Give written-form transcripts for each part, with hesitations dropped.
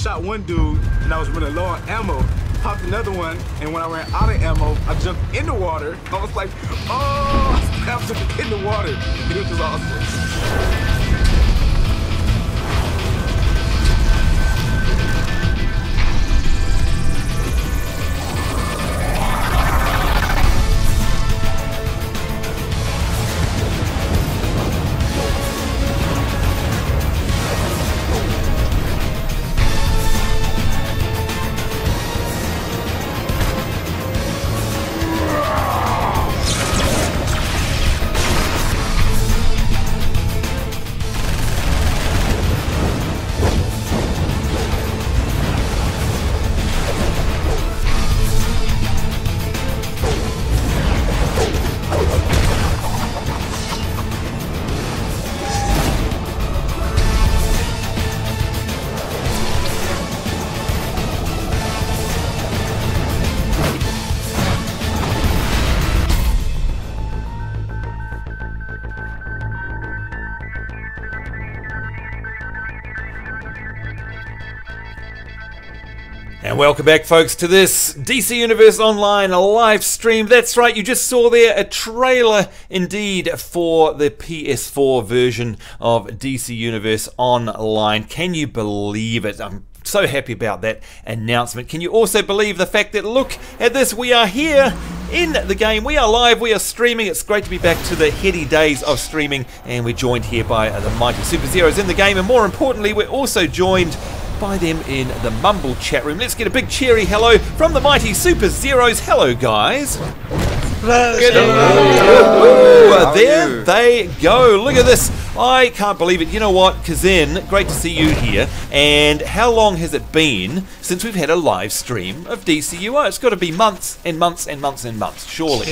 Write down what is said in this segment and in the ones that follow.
shot one dude, and I was running low on ammo. Popped another one, and when I ran out of ammo, I jumped in the water. I was like, oh, I jumped in the water. It was just awesome. And welcome back, folks, to this DC Universe Online live stream. That's right, you just saw there a trailer indeed for the PS4 version of DC Universe Online. Can you believe it? I'm so happy about that announcement. Can you also believe the fact that, look at this, we are here in the game, we are live, we are streaming. It's great to be back to the heady days of streaming, and we're joined here by the mighty Superzeroes in the game, and more importantly, we're also joined by them in the Mumble chat room. Let's get a big cheery hello from the mighty Superzeroes. Hello, guys. Hello. Ooh, there they go. Look at this. I can't believe it. You know what, Kazin, great to see you here. And how long has it been since we've had a live stream of DCUO? It's got to be months and months and months and months, surely.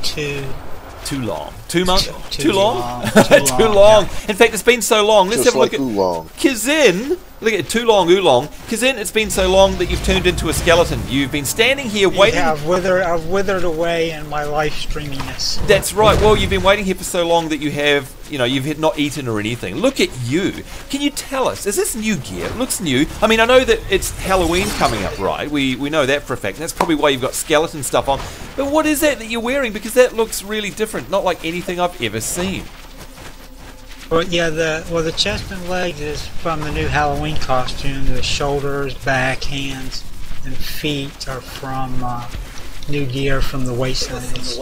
Too long. 2 months? Too long? Too long. Yeah. In fact, it's been so long. Let's have a look at Kazin. Look at too long, oolong. Kazin, it's been so long that you've turned into a skeleton. You've been standing here waiting. Yeah, I've withered away in my live streaminess. That's right. Well, you've been waiting here for so long that you have, you know, you've not eaten or anything. Look at you. Can you tell us, is this new gear? It looks new. I mean, I know that it's Halloween coming up, right? We know that for a fact. That's probably why you've got skeleton stuff on. But what is that you're wearing? Because that looks really different. Not like anything I've ever seen. Well, yeah, the chest and legs is from the new Halloween costume. The shoulders, back, hands, and feet are from new gear from the Wastelands.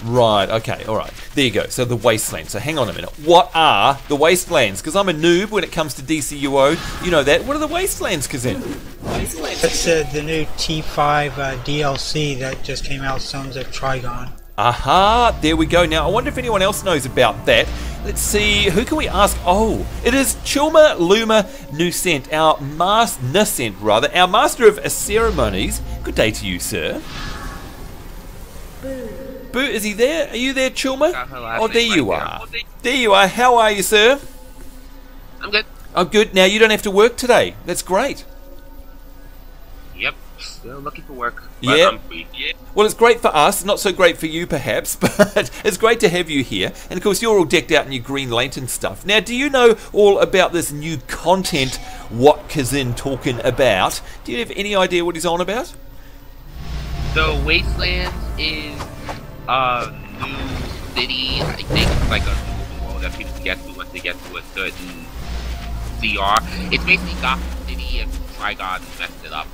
Right, okay, alright. There you go. So the Wastelands. So hang on a minute. What are the Wastelands? Because I'm a noob when it comes to DCUO. You know that. What are the Wastelands, Kazin? That's the new T5 DLC that just came out, Sons of Trigon. Aha, there we go. Now, I wonder if anyone else knows about that. Let's see, who can we ask? Oh, it is Chilma Luma Nusent, our master of ceremonies. Good day to you, sir. Boo, is he there? Are you there, Chilma? Oh, there you are. There you are. How are you, sir? I'm good. Oh, good. Now, you don't have to work today. That's great. Yep, still looking for work. Yeah. I'm free. Yeah. Well, it's great for us, not so great for you perhaps, but it's great to have you here. And of course, you're all decked out in your Green Lantern stuff. Now, do you know all about this new content, what Kazin talking about? Do you have any idea what he's on about? The Wastelands is a new city. I think it's like a new world that people can get to once they get to a certain CR. It's basically Gotham City if Trigon messed it up.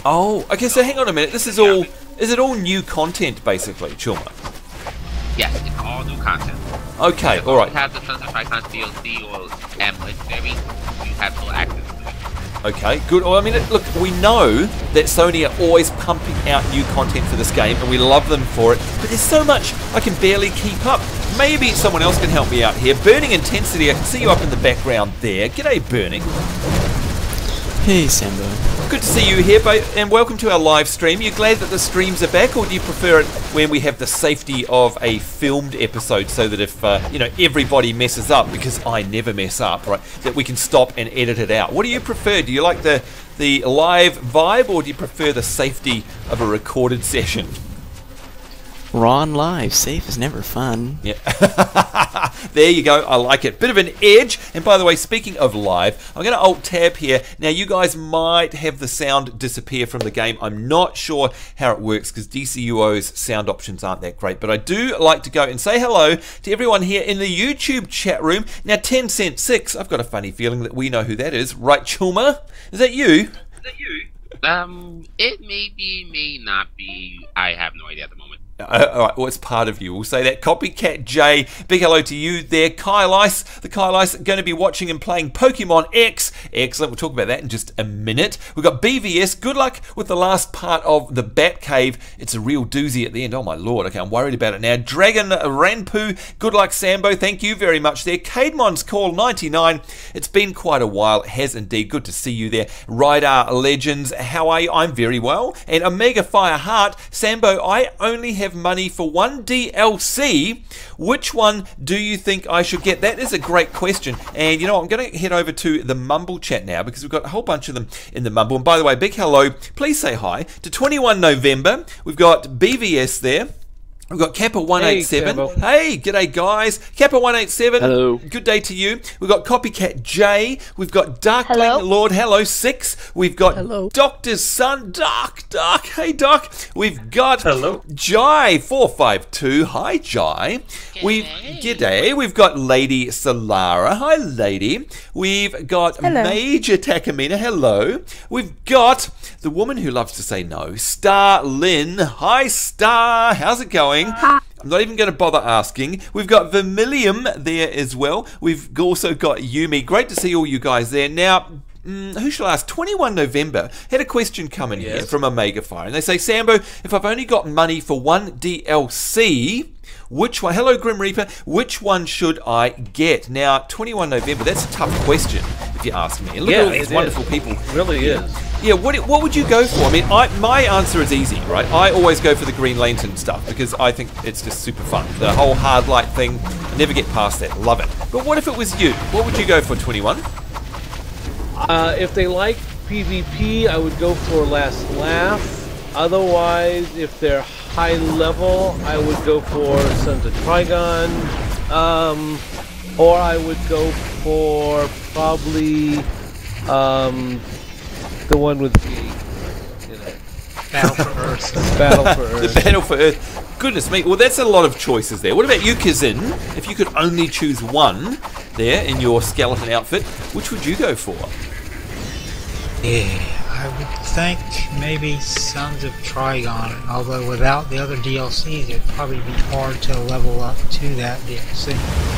Oh, okay, so hang on a minute. This is all... Is it all new content, basically, Chilma? Yes, it's all new content. Okay, alright. You have the Sons of Trigon DLC or Legendary, you have full access to it. Okay, good. Well, I mean, look, we know that Sony are always pumping out new content for this game, and we love them for it, but there's so much I can barely keep up. Maybe someone else can help me out here. Burning Intensity, I can see you up in the background there. G'day, Burning. Hey, Sambo. Good to see you here, and welcome to our live stream. You glad that the streams are back, or do you prefer it when we have the safety of a filmed episode, so that if you know, everybody messes up, because I never mess up, right, that we can stop and edit it out? What do you prefer? Do you like the live vibe, or do you prefer the safety of a recorded session? Raw and live. Safe is never fun. Yeah. There you go. I like it. Bit of an edge. And by the way, speaking of live, I'm going to Alt-Tab here. Now, you guys might have the sound disappear from the game. I'm not sure how it works because DCUO's sound options aren't that great. But I do like to go and say hello to everyone here in the YouTube chat room. Now, 10 Cent 6, I've got a funny feeling that we know who that is. Right, Chulma? Is that you? Is that you? It may be, may not be. I have no idea at the moment. All right, well, it's part of you. We'll say that. Copycat J, big hello to you there. Kyle Ice, the Kyle Ice, going to be watching and playing Pokemon X. Excellent. We'll talk about that in just a minute. We've got BVS. Good luck with the last part of the Batcave. It's a real doozy at the end. Oh, my Lord. Okay, I'm worried about it now. Dragon Ranpu. Good luck, Sambo. Thank you very much there. Cademon's Call 99. It's been quite a while. It has indeed. Good to see you there. Rydar Legends. How are you? I'm very well. And Omega Fire Heart. Sambo, I only have money for one DLC. Which one do you think I should get? That is a great question. And you know, I'm going to head over to the Mumble chat now because we've got a whole bunch of them in the Mumble. And by the way, big hello. Please say hi to 21 November. We've got BVS there. We've got Kappa187. Hey, g'day guys. Kappa187. Hello. Good day to you. We've got Copycat J. We've got Darkling Hello. Lord. Hello 6. We've got Hello. Doctor's Son. Doc. Hey Doc. We've got Hello. Jai452. Hi Jai. G'day. We've got Lady Solara. Hi Lady. We've got Hello. Major Takamina. Hello. We've got the woman who loves to say no, Star Lynn. Hi Star. How's it going? I'm not even going to bother asking. We've got Vermilion there as well. We've also got Yumi. Great to see all you guys there. Now, who shall I ask? 21 November had a question come in here from Omega Fire. And they say, Sambo, if I've only got money for one DLC, which one? Hello, Grim Reaper. Which one should I get? Now, 21 November, that's a tough question, if you ask me. And look at all these wonderful people. It really is. Yeah, what would you go for? I mean, my answer is easy, right? I always go for the Green Lantern stuff because I think it's just super fun. The whole hard light thing, I never get past that. Love it. But what if it was you? What would you go for, 21? If they like PvP, I would go for Last Laugh. Otherwise, if they're high level, I would go for Sons of Trigon. Or I would go for probably the one with Battle for Earth. Battle for Earth. The Battle for Earth. Goodness me. Well, that's a lot of choices there. What about you, Kazin? If you could only choose one there in your skeleton outfit, which would you go for? Yeah, I would think maybe Sons of Trigon, although without the other DLCs, it'd probably be hard to level up to that DLC.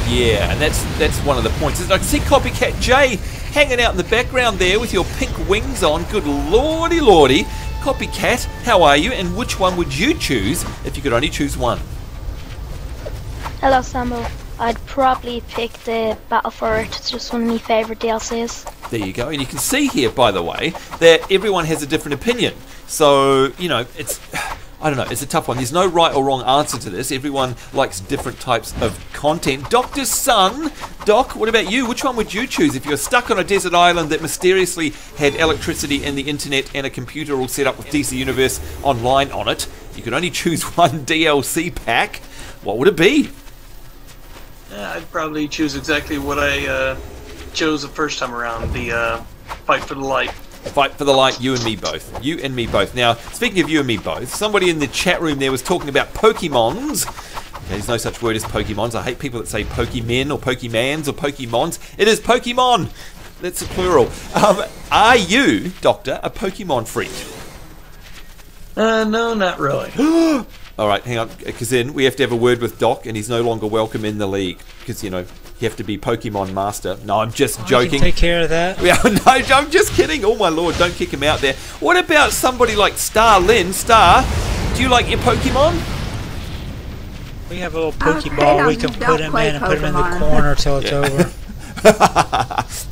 Yeah, and that's one of the points. I can see Copycat J hanging out in the background there with your pink wings on. Good lordy lordy. Copycat, how are you? And which one would you choose if you could only choose one? Hello, Sambo. I'd probably pick the Battle for Earth. It's just one of my favourite DLCs. There you go. And you can see here, by the way, that everyone has a different opinion. So, you know, I don't know, it's a tough one. There's no right or wrong answer to this. Everyone likes different types of content. Doctor's Son, Doc, what about you? Which one would you choose if you're stuck on a desert island that mysteriously had electricity and the internet and a computer all set up with DC Universe Online on it? You could only choose one DLC pack. What would it be? I'd probably choose exactly what I chose the first time around, the Fight for the Light. Fight for the Light, you and me both. You and me both. Now, speaking of you and me both, somebody in the chat room there was talking about Pokemons. Okay, there's no such word as Pokemons. I hate people that say Pokemen or Pokemans or Pokemons. It is Pokemon. That's a plural. Are you, Doctor, a Pokemon freak? No, not really. All right, hang on, because then we have to have a word with Doc, and he's no longer welcome in the league because, you know, you have to be Pokemon Master. No, I'm just joking. You can take care of that. Yeah, no, I'm just kidding. Oh my Lord, don't kick him out there. What about somebody like Star Lynn? Star, do you like your Pokemon? We have a little Pokeball we can put him in and put him in the corner till it's over.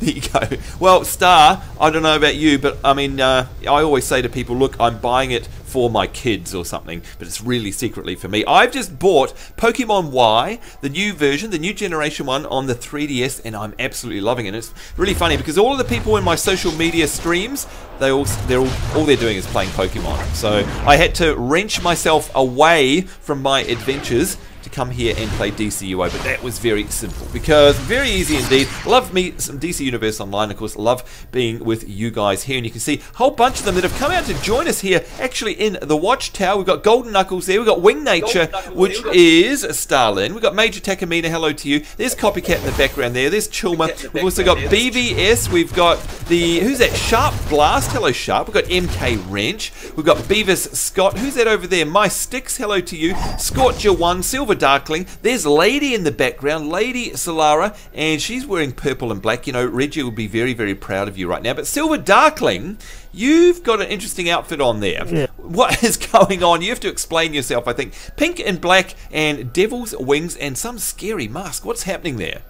There you go. Well, Star, I don't know about you, but I mean, I always say to people, look, I'm buying it for my kids or something, but it's really secretly for me. I've just bought Pokemon Y, the new version, the new generation one on the 3DS, and I'm absolutely loving it. And it's really funny because all of the people in my social media streams, all they're doing is playing Pokemon. So I had to wrench myself away from my adventures to come here and play DCUO, but that was very simple because very easy indeed. Love me some DC Universe Online, of course. Love being with you guys here, and you can see a whole bunch of them that have come out to join us here actually in the Watchtower. We've got Golden Knuckles there, we've got Wing Nature, which is Starlin, we've got Major Takamina, hello to you, there's Copycat in the background there, there's Chilma, we've also got BVS, we've got the, who's that, Sharp Blast, hello Sharp, we've got MK Wrench, we've got Beavis Scott, who's that over there, My Sticks, hello to you, Scorcher1, Silver Darkling, there's Lady in the background, Lady Solara, and she's wearing purple and black. You know, Reggie will be very, very proud of you right now. But Silver Darkling, you've got an interesting outfit on there. Yeah. What is going on? You have to explain yourself, I think. Pink and black and devil's wings and some scary mask. What's happening there?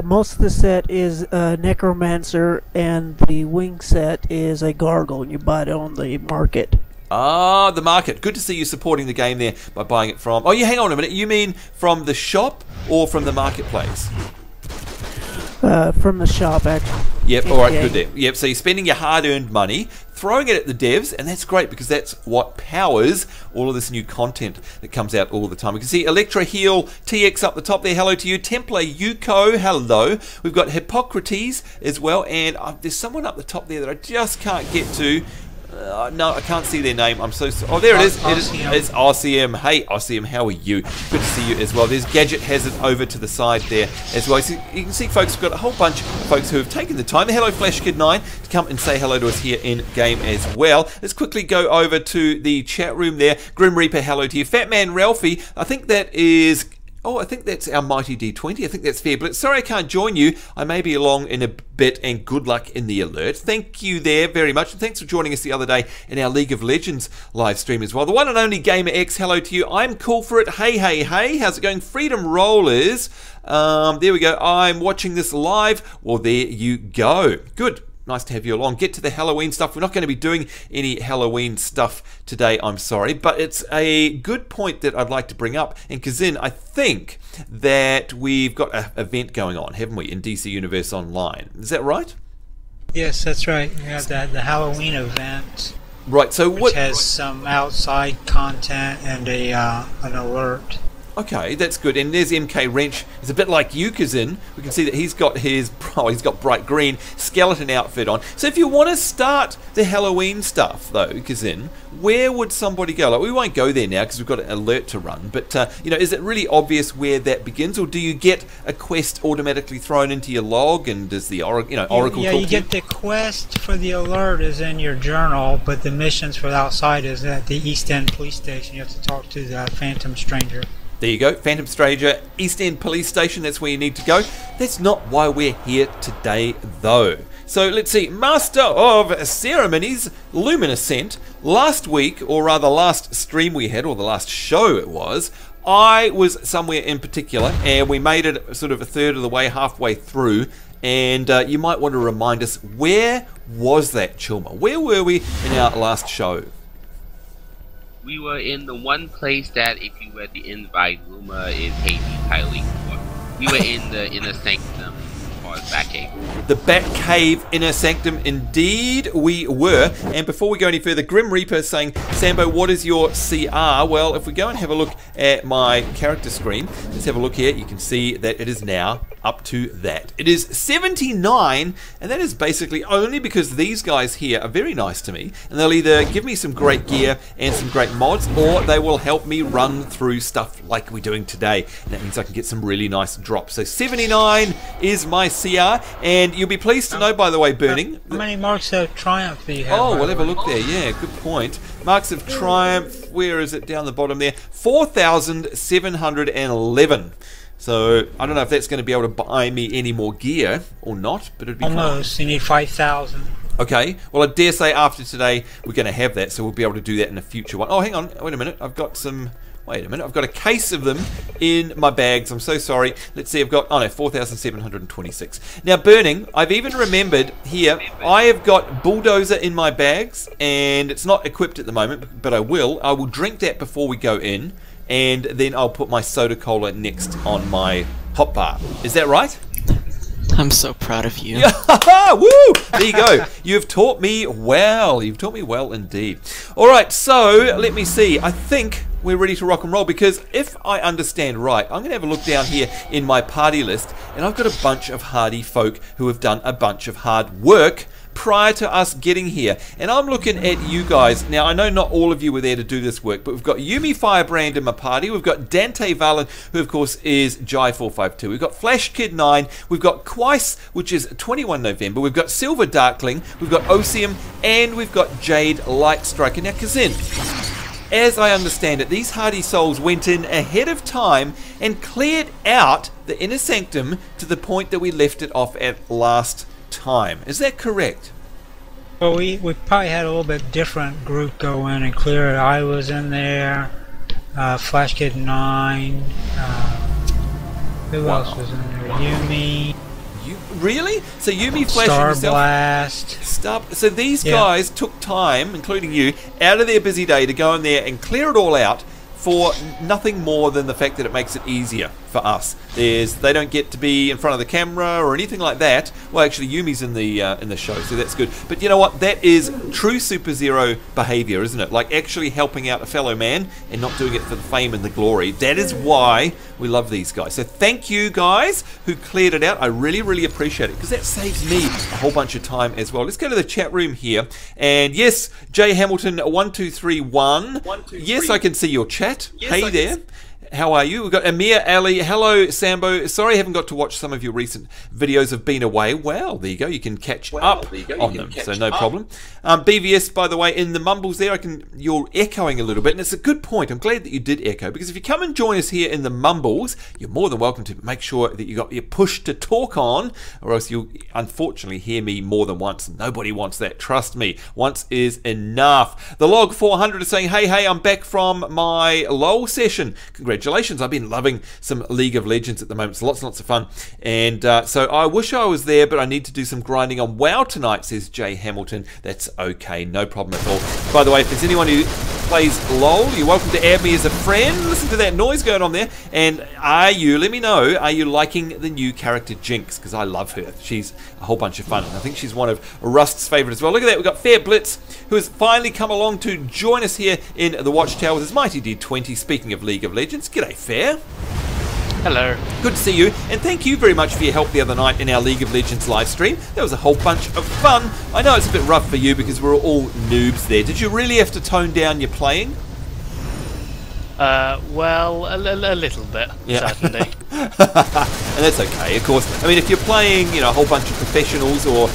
Most of the set is Necromancer, and the wing set is a Gargle, and you buy it on the market. Ah, the market. Good to see you supporting the game there by buying it from... Oh, you hang on a minute. You mean from the shop or from the marketplace? From the shop, actually. Yep, alright, good there. Yep, so you're spending your hard-earned money, throwing it at the devs, and that's great because that's what powers all of this new content that comes out all the time. We can see Electra Heal TX up the top there, hello to you. Templar Yuko, hello. We've got Hippocrates as well, and there's someone up the top there that I just can't get to. No, I can't see their name. I'm so sorry. Oh, there it is. It's RCM. Hey, RCM, how are you? Good to see you as well. There's Gadget Hazard over to the side there as well. So you can see, folks, we've got a whole bunch of folks who have taken the time. Hello, Flash Kid 9, to come and say hello to us here in game as well. Let's quickly go over to the chat room there. Grim Reaper, hello to you. Fat Man Ralphie, I think that is... Oh, I think that's our mighty D20. I think that's fair. But sorry I can't join you. I may be along in a bit, and good luck in the alert. Thank you there very much. And thanks for joining us the other day in our League of Legends live stream as well. The one and only Gamer X, hello to you. I'm cool for it. Hey, hey, hey. How's it going? Freedom Rollers. There we go. I'm watching this live. Well, there you go. Good. Nice to have you along. Get to the Halloween stuff. We're not going to be doing any Halloween stuff today, I'm sorry, but it's a good point that I'd like to bring up. And Kazin, I think that we've got an event going on, haven't we, in DC Universe Online? Is that right? Yes, that's right. We have the Halloween event. Right, so which has some outside content and an alert. Okay, that's good. And there's MK Wrench. It's a bit like you, Kazin. We can see that he's got his, he's got bright green skeleton outfit on. So if you want to start the Halloween stuff, though, Kazin, where would somebody go? Like, we won't go there now because we've got an alert to run. But you know, is it really obvious where that begins, or do you get a quest automatically thrown into your log? And does the Oracle, Oracle? Yeah, talk you to you? get the quest for the alert is in your journal, but the missions for the outside is at the East End Police Station. You have to talk to the Phantom Stranger. There you go, Phantom Stranger, East End Police Station, that's where you need to go. That's not why we're here today, though. So let's see, Master of Ceremonies, Luminescent, last week, or rather last stream we had, or the last show it was, I was somewhere in particular, and we made it sort of a third of the way, halfway through, and you might want to remind us, where was that, Chilma? Where were we in our last show? We were in the one place that, if you were to invite Luma, is Hades highly for. We were in the inner sanctum, or Batcave. The Batcave inner sanctum, indeed we were. And before we go any further, Grim Reaper is saying, Sambo, what is your CR? Well, if we go and have a look at my character screen, let's have a look here. You can see that it is now up to that. It is 79, and that is basically only because these guys here are very nice to me, and they'll either give me some great gear and some great mods, or they will help me run through stuff like we're doing today, and that means I can get some really nice drops. So 79 is my CR, and you'll be pleased to know, by the way, Burning. How many marks of triumph do you have? Oh, we'll have a look there. Yeah, good point. Marks of triumph, where is it? Down the bottom there. 4,711. So I don't know if that's going to be able to buy me any more gear or not, but it'd be almost. You need 5,000. Okay. Well, I dare say after today we're going to have that, so we'll be able to do that in a future one. Oh, hang on. Wait a minute. I've got some Wait a minute, I've got a case of them in my bags. I'm so sorry. Let's see, I've got, oh no, 4,726. Now, burning, I've even remembered here, I have got bulldozer in my bags, and it's not equipped at the moment, but I will. I will drink that before we go in, and then I'll put my soda cola next on my hot bar. Is that right? I'm so proud of you. Woo! There you go. You've taught me well. You've taught me well indeed. All right, so let me see. I think we're ready to rock and roll, because if I understand right, I'm going to have a look down here in my party list, and I've got a bunch of hardy folk who have done a bunch of hard work prior to us getting here. And I'm looking at you guys. Now, I know not all of you were there to do this work, but we've got Yumi Firebrand in my party. We've got Dante Valen, who of course is Jai452. We've got Flash Kid 9. We've got Quaice, which is 21 November. We've got Silver Darkling. We've got Osium, and we've got Jade Lightstriker. Now, Kazin, as I understand it, these hardy souls went in ahead of time and cleared out the inner sanctum to the point that we left it off at last time. Is that correct? Well, we probably had a little bit different group go in and clear it. I was in there, Flash Kid 9, who else was in there? Yumi. Really? So Yumi, Flash, Star and yourself? Blast. So these guys took time, including you, out of their busy day to go in there and clear it all out for nothing more than the fact that it makes it easier for us. They don't get to be in front of the camera or anything like that. Well, actually, Yumi's in the show, so that's good. But you know what? That is true Super Zero behavior, isn't it? Like actually helping out a fellow man and not doing it for the fame and the glory. That is why we love these guys. So thank you guys who cleared it out. I really, really appreciate it, because that saves me a whole bunch of time as well. Let's go to the chat room here. And yes, Jay Hamilton 1231. Yes, I can see your chat. Yes, hey there. How are you? We've got Amir Ali. Hello, Sambo. Sorry I haven't got to watch some of your recent videos of being away. Well, there you go. You can catch up on them, so no problem. BVS, by the way, in the mumbles there, you're echoing a little bit, and it's a good point. I'm glad that you did echo, because if you come and join us here in the mumbles, you're more than welcome to. Make sure that you got your push to talk on, or else you'll unfortunately hear me more than once. Nobody wants that. Trust me. Once is enough. The Log 400 is saying, hey, I'm back from my LOL session. Congratulations. I've been loving some League of Legends at the moment. It's lots and lots of fun. And so I wish I was there, but I need to do some grinding on WoW tonight, says Jay Hamilton. That's okay. No problem at all. By the way, if there's anyone who plays LOL, you're welcome to add me as a friend. Listen to that noise going on there. And let me know, are you liking the new character Jinx? Because I love her. She's a whole bunch of fun. I think she's one of Rust's favourites as well. Look at that. We've got Fair Blitz, who has finally come along to join us here in the Watchtower with his mighty D20. Speaking of League of Legends, g'day Fair. Hello. Good to see you, and thank you very much for your help the other night in our League of Legends live stream. That was a whole bunch of fun. I know it's a bit rough for you because we're all noobs there. Did you really have to tone down your playing? Well, a little bit, certainly. And that's okay, of course. I mean, if you're playing, a whole bunch of professionals or,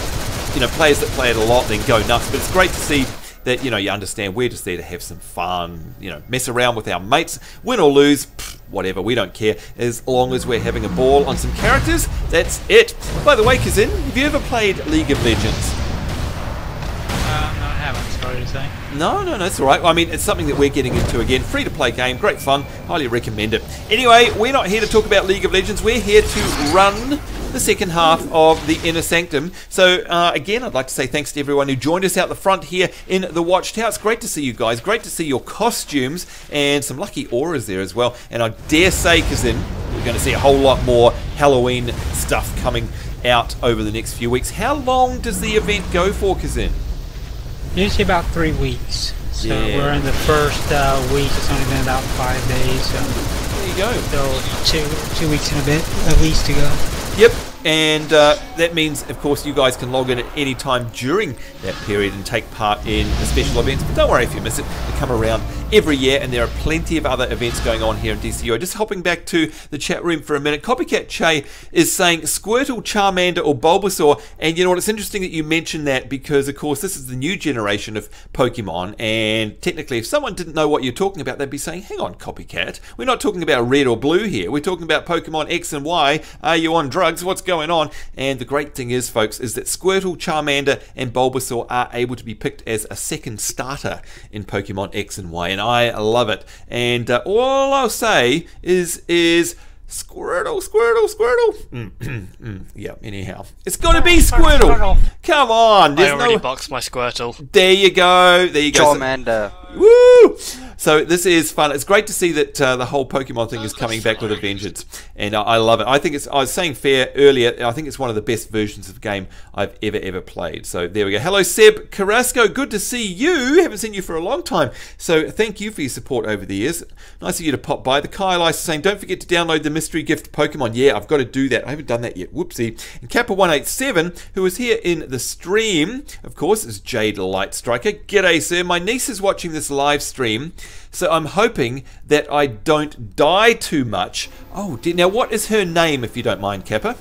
players that play it a lot, then go nuts. But it's great to see that, you understand we're just there to have some fun, mess around with our mates, win or lose, whatever, we don't care, as long as we're having a ball on some characters, that's it. By the way, Kazin, have you ever played League of Legends? No, I haven't, sorry to say. No, it's alright. I mean, it's something that we're getting into again. Free to play game, great fun, highly recommend it. Anyway, we're not here to talk about League of Legends, we're here to run the second half of the Inner Sanctum. So again, I'd like to say thanks to everyone who joined us out the front here in the Watchtower. It's great to see you guys, great to see your costumes and some lucky auras there as well. And I dare say, Kazin, we're going to see a whole lot more Halloween stuff coming out over the next few weeks. How long does the event go for, Kazin? Usually about 3 weeks. So we're in the first week. It's only been about 5 days. So there you go. So 2 weeks and a bit at least to go. Yep, and that means, of course, you guys can log in at any time during that period and take part in the special events. But don't worry if you miss it. They come around every year, and there are plenty of other events going on here in DCO. Just hopping back to the chat room for a minute, Copycat Che is saying Squirtle, Charmander, or Bulbasaur. And you know what? It's interesting that you mentioned that because, of course, this is the new generation of Pokemon. And technically, if someone didn't know what you're talking about, they'd be saying, hang on, Copycat. We're not talking about red or blue here. We're talking about Pokemon X and Y. Are you on drugs? What's going on? And the great thing is, folks, is that Squirtle, Charmander, and Bulbasaur are able to be picked as a second starter in Pokemon X and Y. And I love it. And all I'll say is Squirtle, Squirtle, Squirtle. Yeah, anyhow. It's got to be Squirtle. Come on. I already boxed my Squirtle. There you go. There you go. Charmander. Woo! So this is fun. It's great to see that the whole Pokemon thing is coming back with a vengeance, and I love it. I think it's. I was saying fair earlier. I think it's one of the best versions of the game I've ever played. So there we go. Hello, Seb Carrasco. Good to see you. Haven't seen you for a long time. So thank you for your support over the years. Nice of you to pop by. The Kyle Ice is saying, don't forget to download the mystery gift Pokemon. Yeah, I've got to do that. I haven't done that yet. Whoopsie. And Kappa187, who is here in the stream, of course, is Jade Lightstriker. G'day, sir. My niece is watching this live stream, so I'm hoping that I don't die too much. Oh, now what is her name, if you don't mind, Kappa?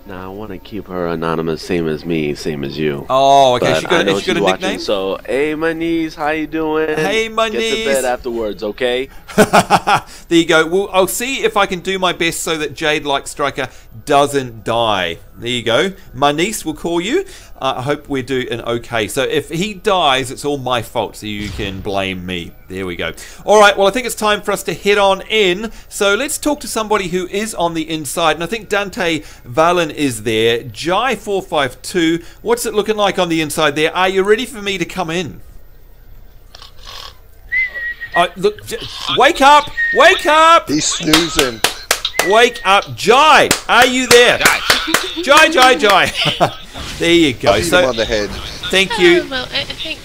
Nah, I want to keep her anonymous, same as me, same as you. Oh, okay. But She got a watching, nickname? so, hey, my niece, how you doing? Hey, my Get niece. to bed afterwards, okay? There you go. Well, I'll see if I can do my best so that Jade Lightstriker doesn't die. There you go. My niece will call you. I hope we do an okay. So if he dies, it's all my fault, so you can blame me. There we go. All right, well, I think it's time for us to head on in. So let's talk to somebody who is on the inside. And I think Dante Valen is there. Jai452, what's it looking like on the inside there? Are you ready for me to come in? Look, wake up! Wake up! He's snoozing. Wake up, Jai! Are you there? Jai. There you go. I'll beat him on the head. Thank you. Well, I think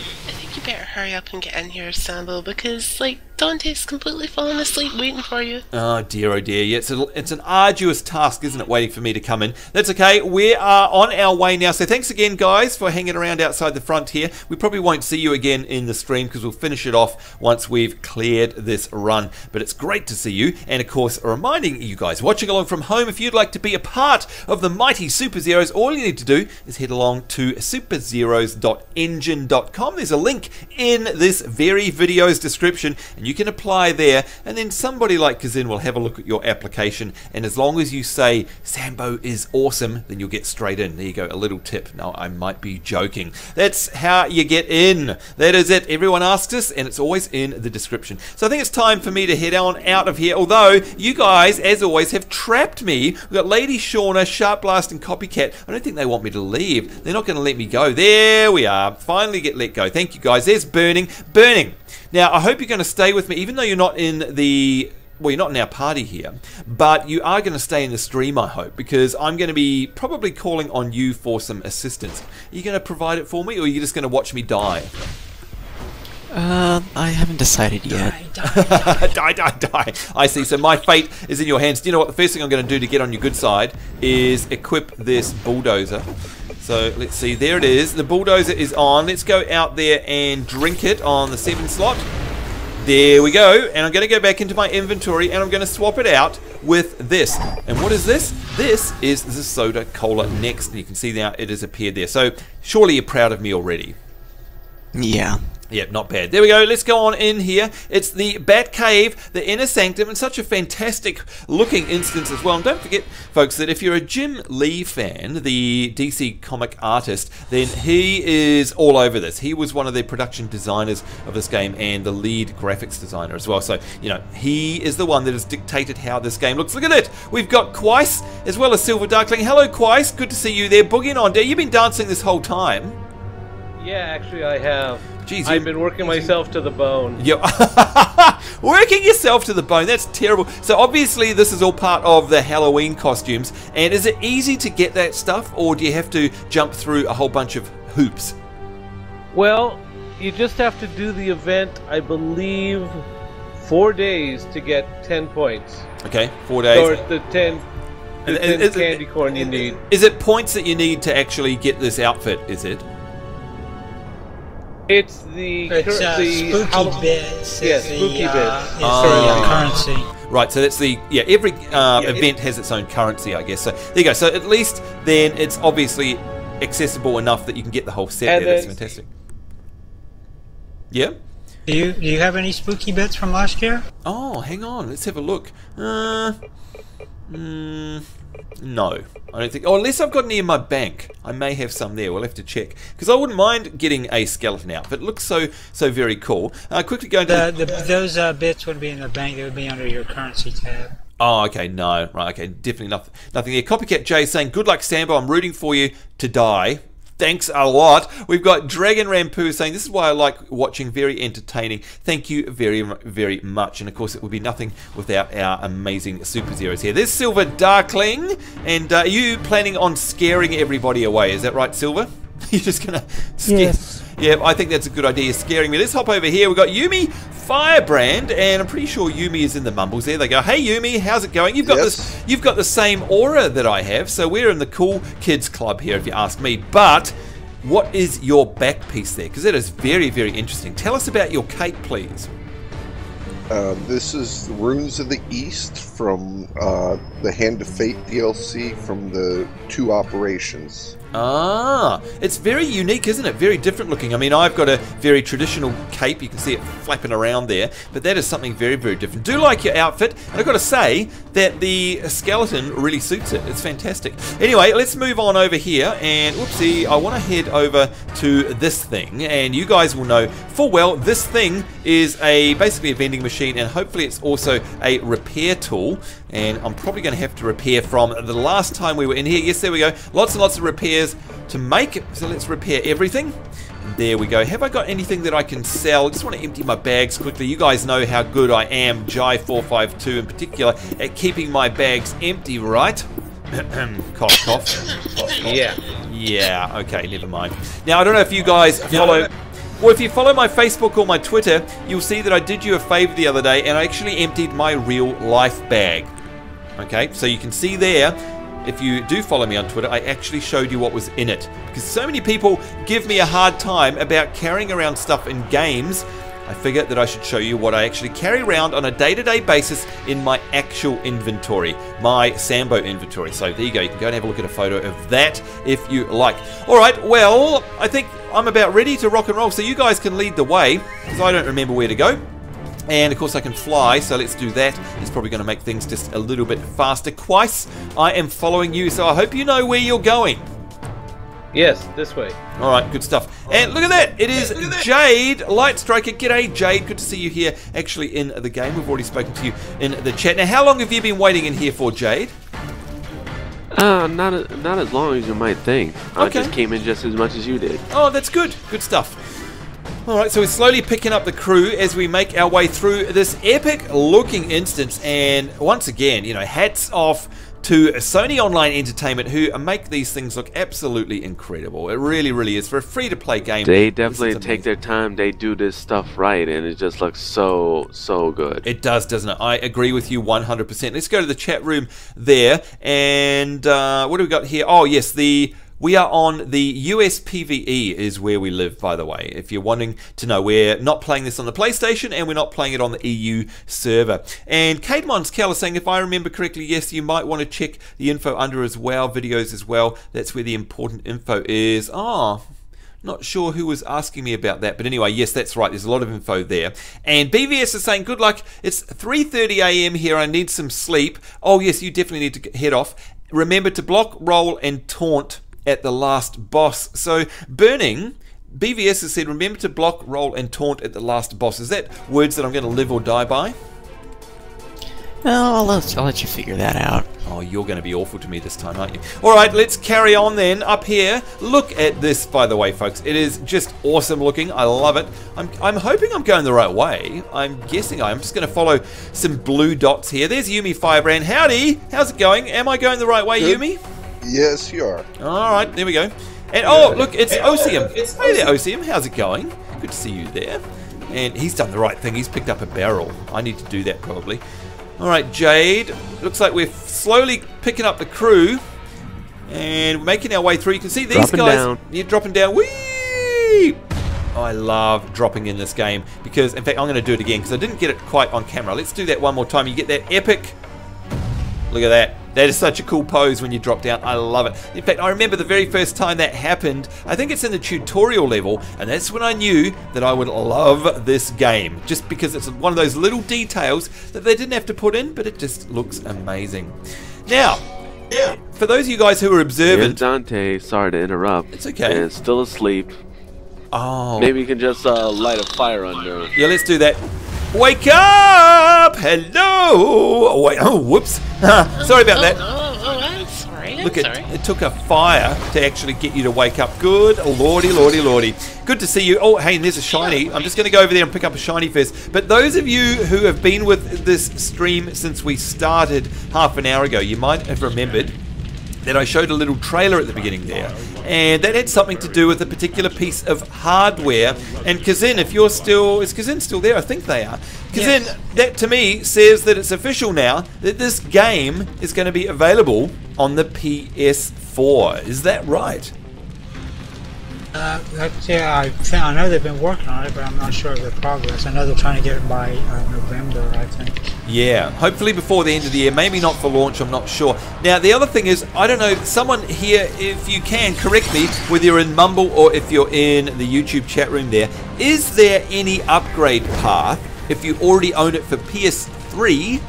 you better hurry up and get in here, Sambo, because like Dante's completely fallen asleep waiting for you. Oh dear, oh dear. Yeah, it's an arduous task, isn't it, waiting for me to come in. That's okay. We are on our way now. So thanks again, guys, for hanging around outside the front here. We probably won't see you again in the stream because we'll finish it off once we've cleared this run. But it's great to see you. And, of course, reminding you guys watching along from home, if you'd like to be a part of the mighty Super Zeros, all you need to do is head along to superzeroes.engine.com. There's a link in this very video's description, and you can apply there, and then somebody like Kazin will have a look at your application, and as long as you say Sambo is awesome, then you'll get straight in. There you go, a little tip. Now, I might be joking. That's how you get in. That is it. Everyone asks us, and it's always in the description. So I think it's time for me to head on out of here, although you guys, as always, have trapped me. We've got Lady Shauna, Sharp Blast, and Copycat. I don't think they want me to leave. They're not going to let me go. There we are. Finally get let go. Thank you, guys. There's Burning. Now, I hope you're going to stay with me, even though you're not in the... Well, you're not in our party here, but you are going to stay in the stream, I hope, because I'm going to be probably calling on you for some assistance. Are you going to provide it for me, or are you just going to watch me die? I haven't decided yet. Die. I see. So my fate is in your hands. Do you know what? The first thing I'm going to do to get on your good side is equip this bulldozer. So let's see. There it is. The bulldozer is on. Let's go out there and drink it on the 7 slot. There we go. And I'm going to go back into my inventory and I'm going to swap it out with this. And what is this? This is the soda cola next. And you can see now it has appeared there. So surely you're proud of me already. Yeah. Yep, not bad. There we go. Let's go on in here. It's the Batcave, the Inner Sanctum, and such a fantastic looking instance as well. And don't forget, folks, that if you're a Jim Lee fan, the DC comic artist, then he is all over this. He was one of the production designers of this game and the lead graphics designer as well. So, you know, he is the one that has dictated how this game looks. Look at it. We've got Quaice as well as Silver Darkling. Hello, Quaice. Good to see you there. Boogieing on. You've been dancing this whole time. Yeah, actually I have. Jeez, I've been working myself to the bone. Working yourself to the bone, that's terrible. So obviously this is all part of the Halloween costumes. And is it easy to get that stuff, or do you have to jump through a whole bunch of hoops? Well, you just have to do the event, I believe, 4 days to get 10 points. Okay, 4 days. Or the 10 candy corn you need. Is it points that you need to actually get this outfit, is it? It's the spooky bits. Yeah, spooky bits. Currency. Right, so that's the every event has its own currency, I guess. So there you go. So at least then it's obviously accessible enough that you can get the whole set there. That's fantastic. Yeah. Do you have any spooky bits from last year? Oh, hang on. Let's have a look. No, I don't think. Oh, unless I've got any in my bank. I may have some there. We'll have to check. Because I wouldn't mind getting a skeleton outfit. It looks so very cool. Quickly going to... Those bits would be in the bank. They would be under your currency tab. Oh, okay, no. Right, okay, definitely nothing there. Copycat J saying, good luck, Sambo. I'm rooting for you to die. Thanks a lot. We've got Dragon Rampu saying, this is why I like watching, very entertaining. Thank you very, very much. And of course, it would be nothing without our amazing Superzeroes here. There's Silver Darkling. And are you planning on scaring everybody away? Is that right, Silver? You're just going to scare... Yes. Yeah, I think that's a good idea, scaring me. Let's hop over here. We've got Yumi Firebrand, and I'm pretty sure Yumi is in the mumbles there. They go, hey Yumi, how's it going? You've got the same aura that I have, so we're in the cool kids club here, if you ask me. But what is your back piece there? Because it is very, very interesting. Tell us about your cape, please. This is the Runes of the East from the Hand of Fate DLC from the 2 operations. Ah, it's very unique, isn't it? Very different looking. I mean, I've got a very traditional cape. You can see it flapping around there. But that is something very, very different. Do like your outfit. And I've got to say that the skeleton really suits it. It's fantastic. Anyway, let's move on over here. And, whoopsie, I want to head over to this thing. And you guys will know full well this thing is basically a vending machine. And hopefully it's also a repair tool. And I'm probably going to have to repair from the last time we were in here. Yes, there we go. Lots and lots of repairs to make. So let's repair everything. And there we go. Have I got anything that I can sell? I just want to empty my bags quickly. You guys know how good I am, Jai452 in particular, at keeping my bags empty, right? Cough, cough. Yeah. Yeah, okay, never mind. Now, I don't know if you guys follow... Well, if you follow my Facebook or my Twitter, you'll see that I did you a favor the other day and I actually emptied my real life bag. Okay, so you can see there, if you do follow me on Twitter, I actually showed you what was in it. Because so many people give me a hard time about carrying around stuff in games, I figured that I should show you what I actually carry around on a day-to-day basis in my actual inventory, my Sambo inventory. So there you go, you can go and have a look at a photo of that if you like. Alright, well, I think I'm about ready to rock and roll, so you guys can lead the way, because I don't remember where to go. And of course I can fly, so let's do that. It's probably going to make things just a little bit faster. Quais, I am following you, so I hope you know where you're going. Yes, this way. Alright, good stuff. And look at that! It is Jade Lightstriker. G'day, Jade. Good to see you here, actually, in the game. We've already spoken to you in the chat. Now, how long have you been waiting in here for, Jade? Not as long as you might think. I just came in just as much as you did. Oh, that's good. Good stuff. Alright, so we're slowly picking up the crew as we make our way through this epic looking instance. And once again, you know, hats off to Sony Online Entertainment, who make these things look absolutely incredible. It really, really is. For a free-to-play game, they definitely take their time. They do this stuff right, and it just looks so good. It does, doesn't it? I agree with you 100%. Let's go to the chat room there. And what do we got here? Oh, yes, we are on the US PvE is where we live, by the way. If you're wanting to know, we're not playing this on the PlayStation and we're not playing it on the EU server. And Kate Monscal is saying, if I remember correctly, yes, you might want to check the info under as well, videos as well. That's where the important info is. Oh, not sure who was asking me about that, but anyway, yes, that's right. There's a lot of info there. And BVS is saying, good luck. It's 3:30 AM here. I need some sleep. Oh, yes, you definitely need to head off. Remember to block, roll, and taunt at the last boss. So Burning, BVS has said, remember to block, roll, and taunt at the last boss. Is that words that I'm going to live or die by? Well, I'll let you figure that out. Oh, you're going to be awful to me this time, aren't you? Alright, let's carry on then. Up here, look at this, by the way, folks. It is just awesome looking. I love it. I'm hoping I'm going the right way. I'm guessing I'm just going to follow some blue dots here. There's Yumi Firebrand. Howdy! How's it going? Am I going the right way, Yumi? Yes, you are. Alright, there we go. And oh, look, it's Osium. Hey there, Osium. How's it going? Good to see you there. And he's done the right thing. He's picked up a barrel. I need to do that probably. Alright, Jade. Looks like we're slowly picking up the crew. And we're making our way through. You can see these guys. You're dropping down. Whee! I love dropping in this game. Because, in fact, I'm going to do it again because I didn't get it quite on camera. Let's do that one more time. You get that epic. Look at that. That is such a cool pose when you drop down. I love it. In fact, I remember the very first time that happened. I think it's in the tutorial level, and that's when I knew that I would love this game. Just because it's one of those little details that they didn't have to put in, but it just looks amazing. Now, For those of you guys who are observant... Here's Dante, sorry to interrupt. It's okay. And still asleep. Oh. Maybe you can just light a fire under him. Yeah, let's do that. Wake up! Hello! Oh, wait. Oh, whoops. Sorry about that. I'm sorry. Look, it took a fire to actually get you to wake up. Good lordy, lordy, lordy. Good to see you. Oh, hey, and there's a shiny. I'm just going to go over there and pick up a shiny first. But those of you who have been with this stream since we started half an hour ago, you might have remembered that I showed a little trailer at the beginning there, and that had something to do with a particular piece of hardware. And Kazin, if you're still, is Kazin still there? I think they are. Kazin, yes. That to me says that it's official now that this game is going to be available on the PS4. Is that right? Yeah, I know they've been working on it, but I'm not sure of the progress. I know they're trying to get it by November, I think. Yeah, hopefully before the end of the year. Maybe not for launch, I'm not sure. Now, the other thing is, I don't know, someone here, if you can, correct me, whether you're in Mumble or if you're in the YouTube chat room there, is there any upgrade path if you already own it for PS3?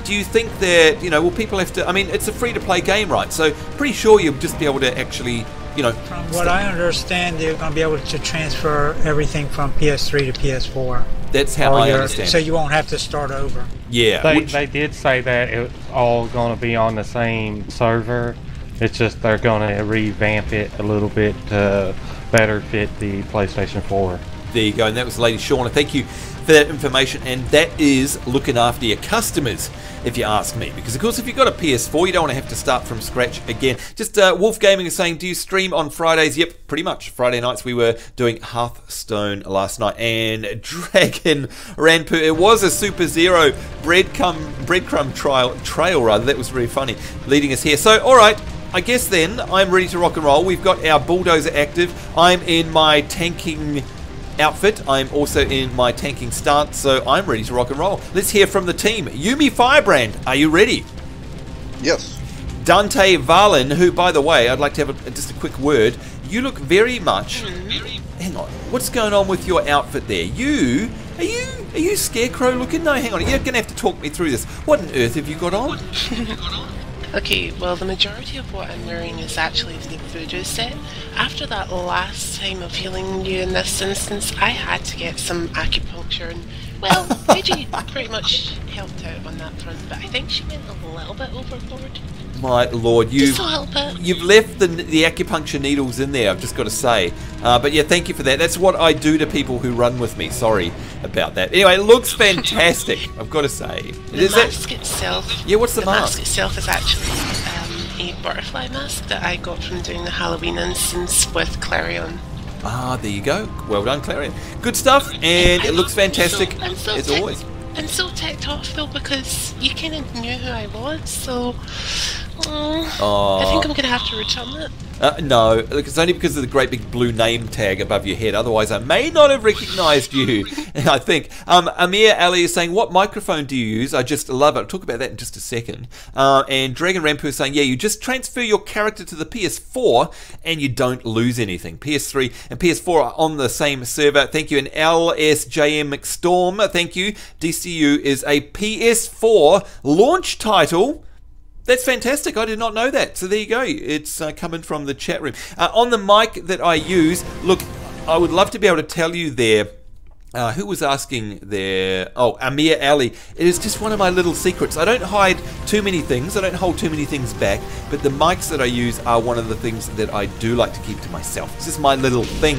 Do you think that, you know, will people have to, I mean, it's a free-to-play game, right? So, pretty sure you'll just be able to actually... You know, from what I understand, they're going to be able to transfer everything from PS3 to PS4. That's how I understand. So you won't have to start over. Yeah. They did say that it's all going to be on the same server. It's just they're going to revamp it a little bit to better fit the PlayStation 4. There you go, and that was Lady Shauna. Thank you for that information, and that is looking after your customers, if you ask me. Because, of course, if you've got a PS4, you don't want to have to start from scratch again. Just Wolf Gaming is saying, do you stream on Fridays? Yep, pretty much. Friday nights we were doing Hearthstone last night. And Dragon Ranpu, it was a Superzero breadcrumb trail, rather. That was very funny, leading us here. So, all right. I guess then I'm ready to rock and roll. We've got our bulldozer active. I'm in my tanking outfit. I'm also in my tanking stance, so I'm ready to rock and roll. Let's hear from the team. Yumi Firebrand, are you ready? Yes. Dante Valin, who, by the way, I'd like to have just a quick word. You look very much... Hang on. What's going on with your outfit there? Are you scarecrow looking? No, hang on. You're going to have to talk me through this. What on earth have you got on? Okay, well, the majority of what I'm wearing is actually the voodoo set. After that last time of healing you in this instance, I had to get some acupuncture, and, well, Reggie pretty much helped out on that front, but I think she went a little bit overboard. My lord, just a little bit. You've left the acupuncture needles in there, I've just got to say. But yeah, thank you for that. That's what I do to people who run with me. Sorry about that. Anyway, it looks fantastic, I've got to say. The mask itself. Yeah, what's the mask? The mask itself is actually a butterfly mask that I got from doing the Halloween instance with Clarion. Ah, there you go. Well done, Clarion. Good stuff, and it looks fantastic as always. I'm so ticked off though because you kind of knew who I was, so I think I'm going to have to return it. No, look, it's only because of the great big blue name tag above your head. Otherwise, I may not have recognised you, I think. Amir Ali is saying, what microphone do you use? I just love it. I'll talk about that in just a second. And Dragon Rampu is saying, yeah, you just transfer your character to the PS4 and you don't lose anything. PS3 and PS4 are on the same server. Thank you. And LSJM McStorm, thank you. DCU is a PS4 launch title. That's fantastic. I did not know that. So there you go. It's coming from the chat room. On the mic that I use, look, I would love to be able to tell you there. Who was asking there? Oh, Amir Ali. It is just one of my little secrets. I don't hide too many things. I don't hold too many things back. But the mics that I use are one of the things that I do like to keep to myself. It's just my little thing.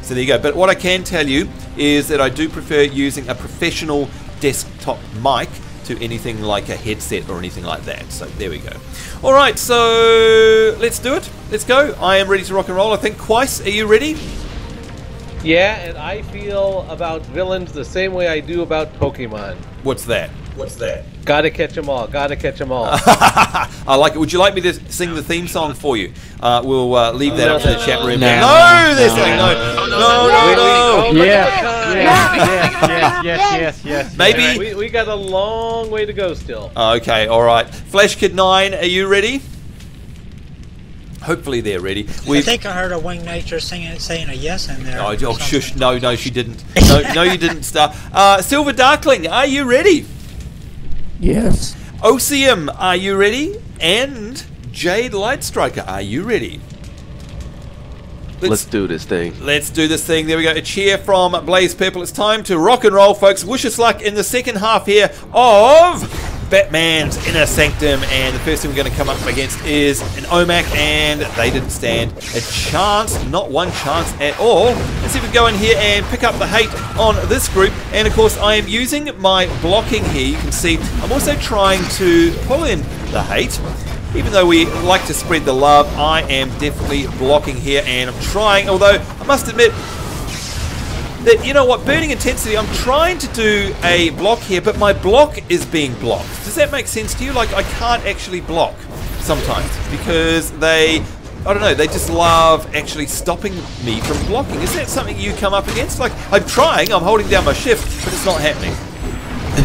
So there you go. But what I can tell you is that I do prefer using a professional desktop mic to anything like a headset or anything like that. So there we go. All right, so let's do it. Let's go. I am ready to rock and roll. I think. Quais, are you ready? Yeah, and I feel about villains the same way I do about Pokemon. What's that? Gotta catch them all. Gotta catch them all. I like it. Would you like me to sing the theme song for you? We'll leave that up to the chat room. No, they're saying no. Yes. Maybe we got a long way to go still. Okay, all right. Flash Kid 9, are you ready? Hopefully they're ready. I think I heard a Wing Nature saying a yes in there. Oh shush! No, she didn't. No, you didn't. Star. Silver Darkling, are you ready? Yes. OCM, are you ready? And Jade Lightstriker, are you ready? Let's do this thing. Let's do this thing. There we go. A cheer from Blazepurple. It's time to rock and roll, folks. Wish us luck in the second half here of Batman's Inner Sanctum. And the first thing we're going to come up against is an OMAC, and they didn't stand a chance. Not one chance at all. Let's see if we can go in here and pick up the hate on this group. And of course, I am using my blocking here. You can see I'm also trying to pull in the hate. Even though we like to spread the love, I am definitely blocking here, and I'm trying, although I must admit that, you know what, Burning Intensity, I'm trying to do a block here, but my block is being blocked. Does that make sense to you? Like, I can't actually block sometimes because they, I don't know, they just love actually stopping me from blocking. Is that something you come up against? Like, I'm trying, I'm holding down my shift, but it's not happening.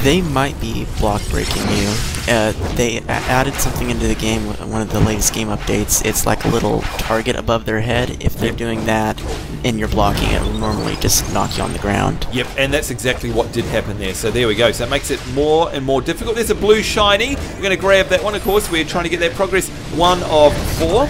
They might be block breaking you. They added something into the game, one of the latest game updates. It's like a little target above their head. If they're doing that and you're blocking, it will normally just knock you on the ground. Yep, and that's exactly what did happen there. So there we go. So it makes it more and more difficult. There's a blue shiny. We're going to grab that one, of course. We're trying to get that progress 1 of 4.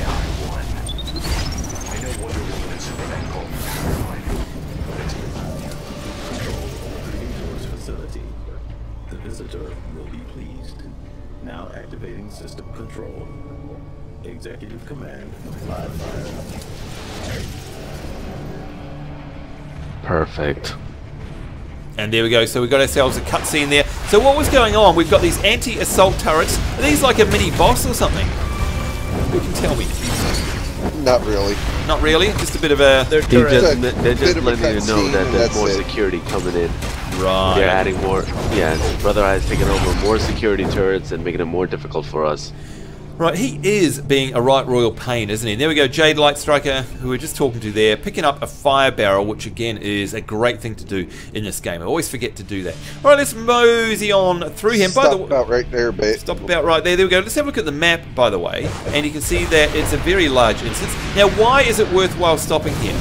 Now activating system control. Executive command. Live fire. Perfect. And there we go. So we've got ourselves a cutscene there. So what was going on? We've got these anti-assault turrets. Are these like a mini boss or something? Who can tell me? Not really. Not really? Just a bit of a... They're just letting you know that there's more security coming in. Right. They're adding more. Yeah, Brother Eye's taking over more security turrets and making it more difficult for us. Right, he is being a right royal pain, isn't he? And there we go, Jade Lightstriker, who we were just talking to there, picking up a fire barrel, which again is a great thing to do in this game. I always forget to do that. All right, let's mosey on through him. Stop about right there, babe. Stop about right there. There we go. Let's have a look at the map, by the way, and you can see that it's a very large instance. Now, why is it worthwhile stopping here?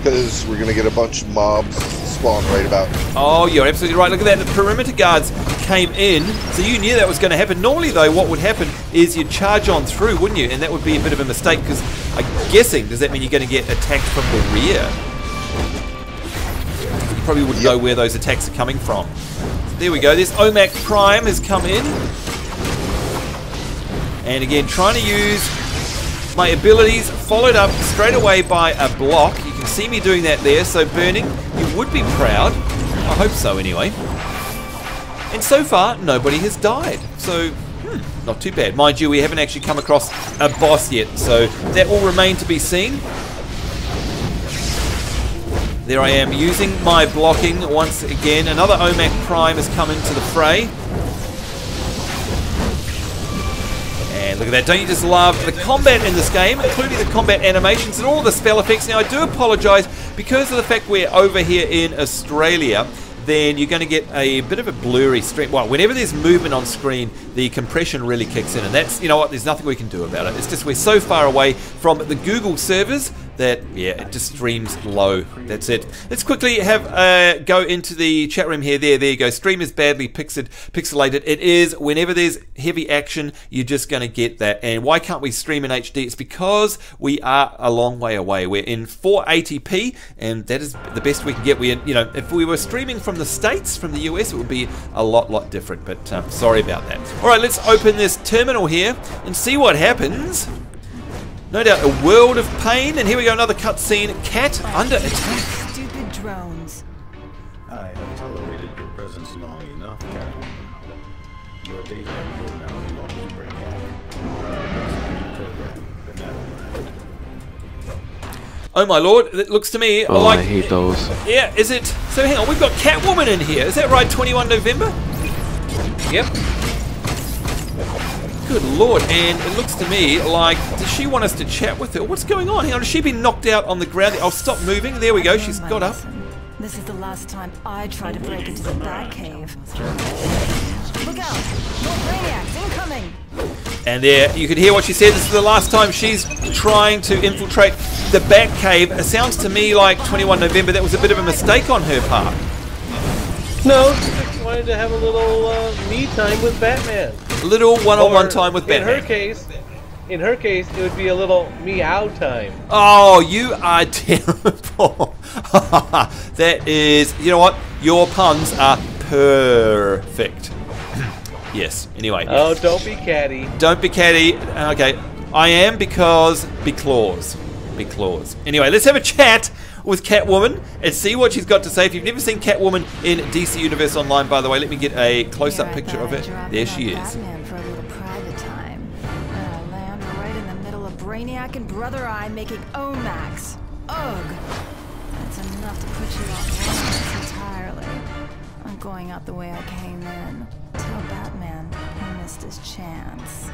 Because we're going to get a bunch of mobs spawn right about. Oh, you're absolutely right. Look at that. The perimeter guards came in, so you knew that was going to happen. Normally, though, what would happen is you'd charge on through, wouldn't you? And that would be a bit of a mistake, because I'm guessing, does that mean you're going to get attacked from the rear? You probably wouldn't know where those attacks are coming from. So there we go. This OMAC Prime has come in. And again, trying to use my abilities, followed up straight away by a block. You can see me doing that there, so Burning, you would be proud. I hope so anyway. And so far, nobody has died. So, not too bad. Mind you, we haven't actually come across a boss yet, so that will remain to be seen. There I am using my blocking once again. Another OMAC Prime has come into the fray. And look at that, don't you just love the combat in this game, including the combat animations and all the spell effects. Now I do apologise, because of the fact we're over here in Australia, then you're going to get a bit of a blurry stream. Well, whenever there's movement on screen, the compression really kicks in, and that's, you know what, there's nothing we can do about it. It's just we're so far away from the Google servers that, yeah, it just streams low. That's it. Let's quickly have go into the chat room here. There you go. Stream is badly pixelated. It is. Whenever there's heavy action, you're just going to get that. And why can't we stream in HD? It's because we are a long way away. We're in 480p, and that is the best we can get. We, you know, if we were streaming from the States, from the US, it would be a lot different. But sorry about that. All right, let's open this terminal here and see what happens. No doubt a world of pain, and here we go, another cutscene. Cat under attack. Stupid drones. I have tolerated your presence long enough, Cat. Your data will now belong to Brainiac. Oh my lord, it looks to me like... I hate those. Yeah, is it? So hang on, we've got Catwoman in here. Is that right, 21 November? Yep. Good lord, and it looks to me like, does she want us to chat with her? What's going on? Hang on, has she been knocked out on the ground? I'll stop moving. There we go, she's got up. This is the last time I try to break into the Batcave. Look out! More Brainiacs incoming! And there, you can hear what she said. This is the last time she's trying to infiltrate the Batcave. It sounds to me like 21 November, that was a bit of a mistake on her part. No, she just wanted to have a little me time with Batman. A little one-on-one time with Batman. In her case, in her case, it would be a little meow time. Oh, you are terrible. That is, you know what? Your puns are perfect. Yes, anyway. Oh, don't be catty. Don't be catty. Okay, I am because be claws. Be claws. Anyway, let's have a chat with Catwoman and see what she's got to say. If you've never seen Catwoman in DC Universe Online, by the way, let me get a close-up picture of it. There she is. Batman for a little private time. I land right in the middle of Brainiac and Brother Eye making OMACs. Ugh. That's enough to put you off balance entirely. I'm going out the way I came in. Tell Batman he missed his chance.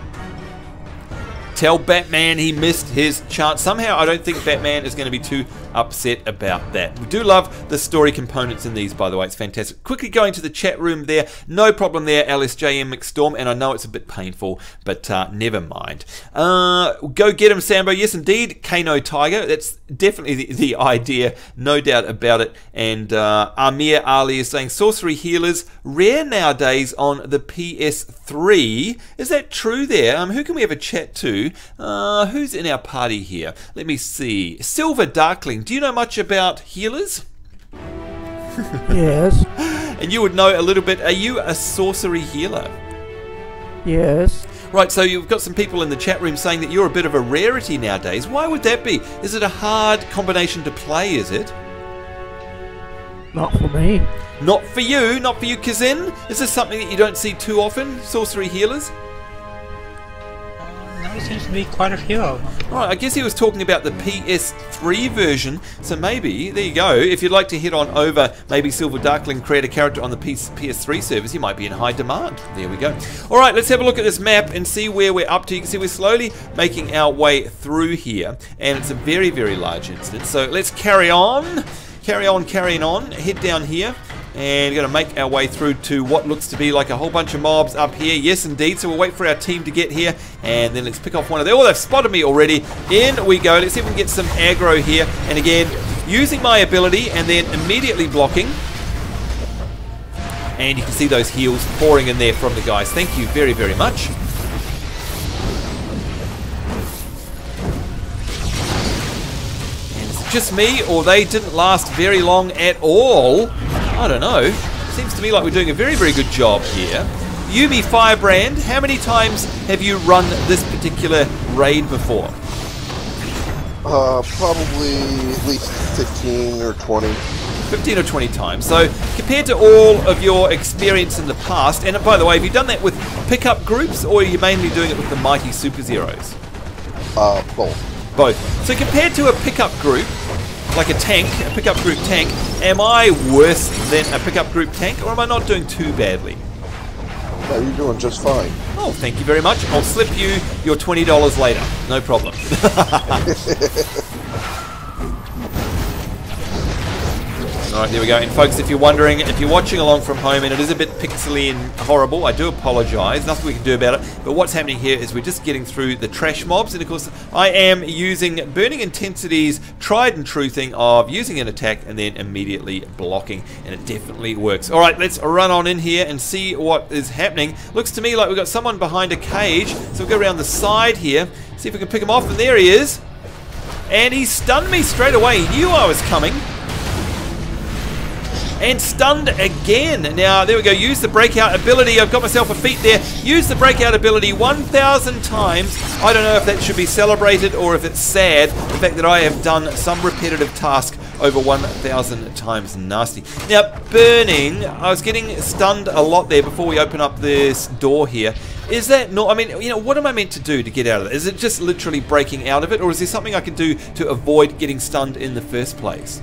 Tell Batman he missed his chance. Somehow I don't think Batman is going to be too upset about that. We do love the story components in these, by the way. It's fantastic. Quickly going to the chat room there. No problem there, LSJM McStorm. And I know it's a bit painful, but never mind. Go get him, Sambo. Yes, indeed. Kano Tiger. That's definitely the idea. No doubt about it. And Amir Ali is saying sorcery healers rare nowadays on the PS3. Is that true there? Who can we have a chat to? Who's in our party here? Let me see. Silver Darkling, do you know much about healers? Yes. And you would know a little bit. Are you a sorcery healer? Yes. Right, so you've got some people in the chat room saying that you're a bit of a rarity nowadays. Why would that be? Is it a hard combination to play, is it? Not for me. Not for you? Not for you, Kazin? Is this something that you don't see too often, sorcery healers? There seems to be quite a few of them. Alright, I guess he was talking about the PS3 version, so maybe, there you go, if you'd like to head on over, maybe Silver Darkling, create a character on the PS3 service, you might be in high demand. There we go. Alright, let's have a look at this map and see where we're up to. You can see we're slowly making our way through here, and it's a very, very large instance, so let's carry on, carrying on, head down here. And we're going to make our way through to what looks to be like a whole bunch of mobs up here. Yes, indeed. So we'll wait for our team to get here. And then let's pick off one of them. Oh, they've spotted me already. In we go. Let's see if we can get some aggro here. And again, using my ability and then immediately blocking. And you can see those heals pouring in there from the guys. Thank you very, very much. And is it just me, or they didn't last very long at all? I don't know. Seems to me like we're doing a very, very good job here. Yumi Firebrand, how many times have you run this particular raid before? Probably at least 15 or 20. 15 or 20 times. So compared to all of your experience in the past, and by the way, have you done that with pickup groups, or are you mainly doing it with the mighty Superzeroes? Both. Both. So compared to a pickup group, like a tank, a pickup group tank, am I worse than a pickup group tank, or am I not doing too badly? No, you're doing just fine. Oh, thank you very much. I'll slip you your $20 later. No problem. Alright, there we go. And folks, if you're wondering, if you're watching along from home and it is a bit pixely and horrible, I do apologise. Nothing we can do about it. But what's happening here is we're just getting through the trash mobs. And of course, I am using Burning Intensity's tried and true thing of using an attack and then immediately blocking. And it definitely works. Alright, let's run on in here and see what is happening. Looks to me like we've got someone behind a cage. So we'll go around the side here, see if we can pick him off. And there he is. And he stunned me straight away. He knew I was coming. And stunned again. Now, there we go. Use the breakout ability. I've got myself a feat there. Use the breakout ability 1,000 times. I don't know if that should be celebrated or if it's sad. The fact that I have done some repetitive task over 1,000 times. Nasty. Now, burning. I was getting stunned a lot there before we open up this door here. Is that not, I mean, you know, what am I meant to do to get out of it? Is it just literally breaking out of it? Or is there something I can do to avoid getting stunned in the first place?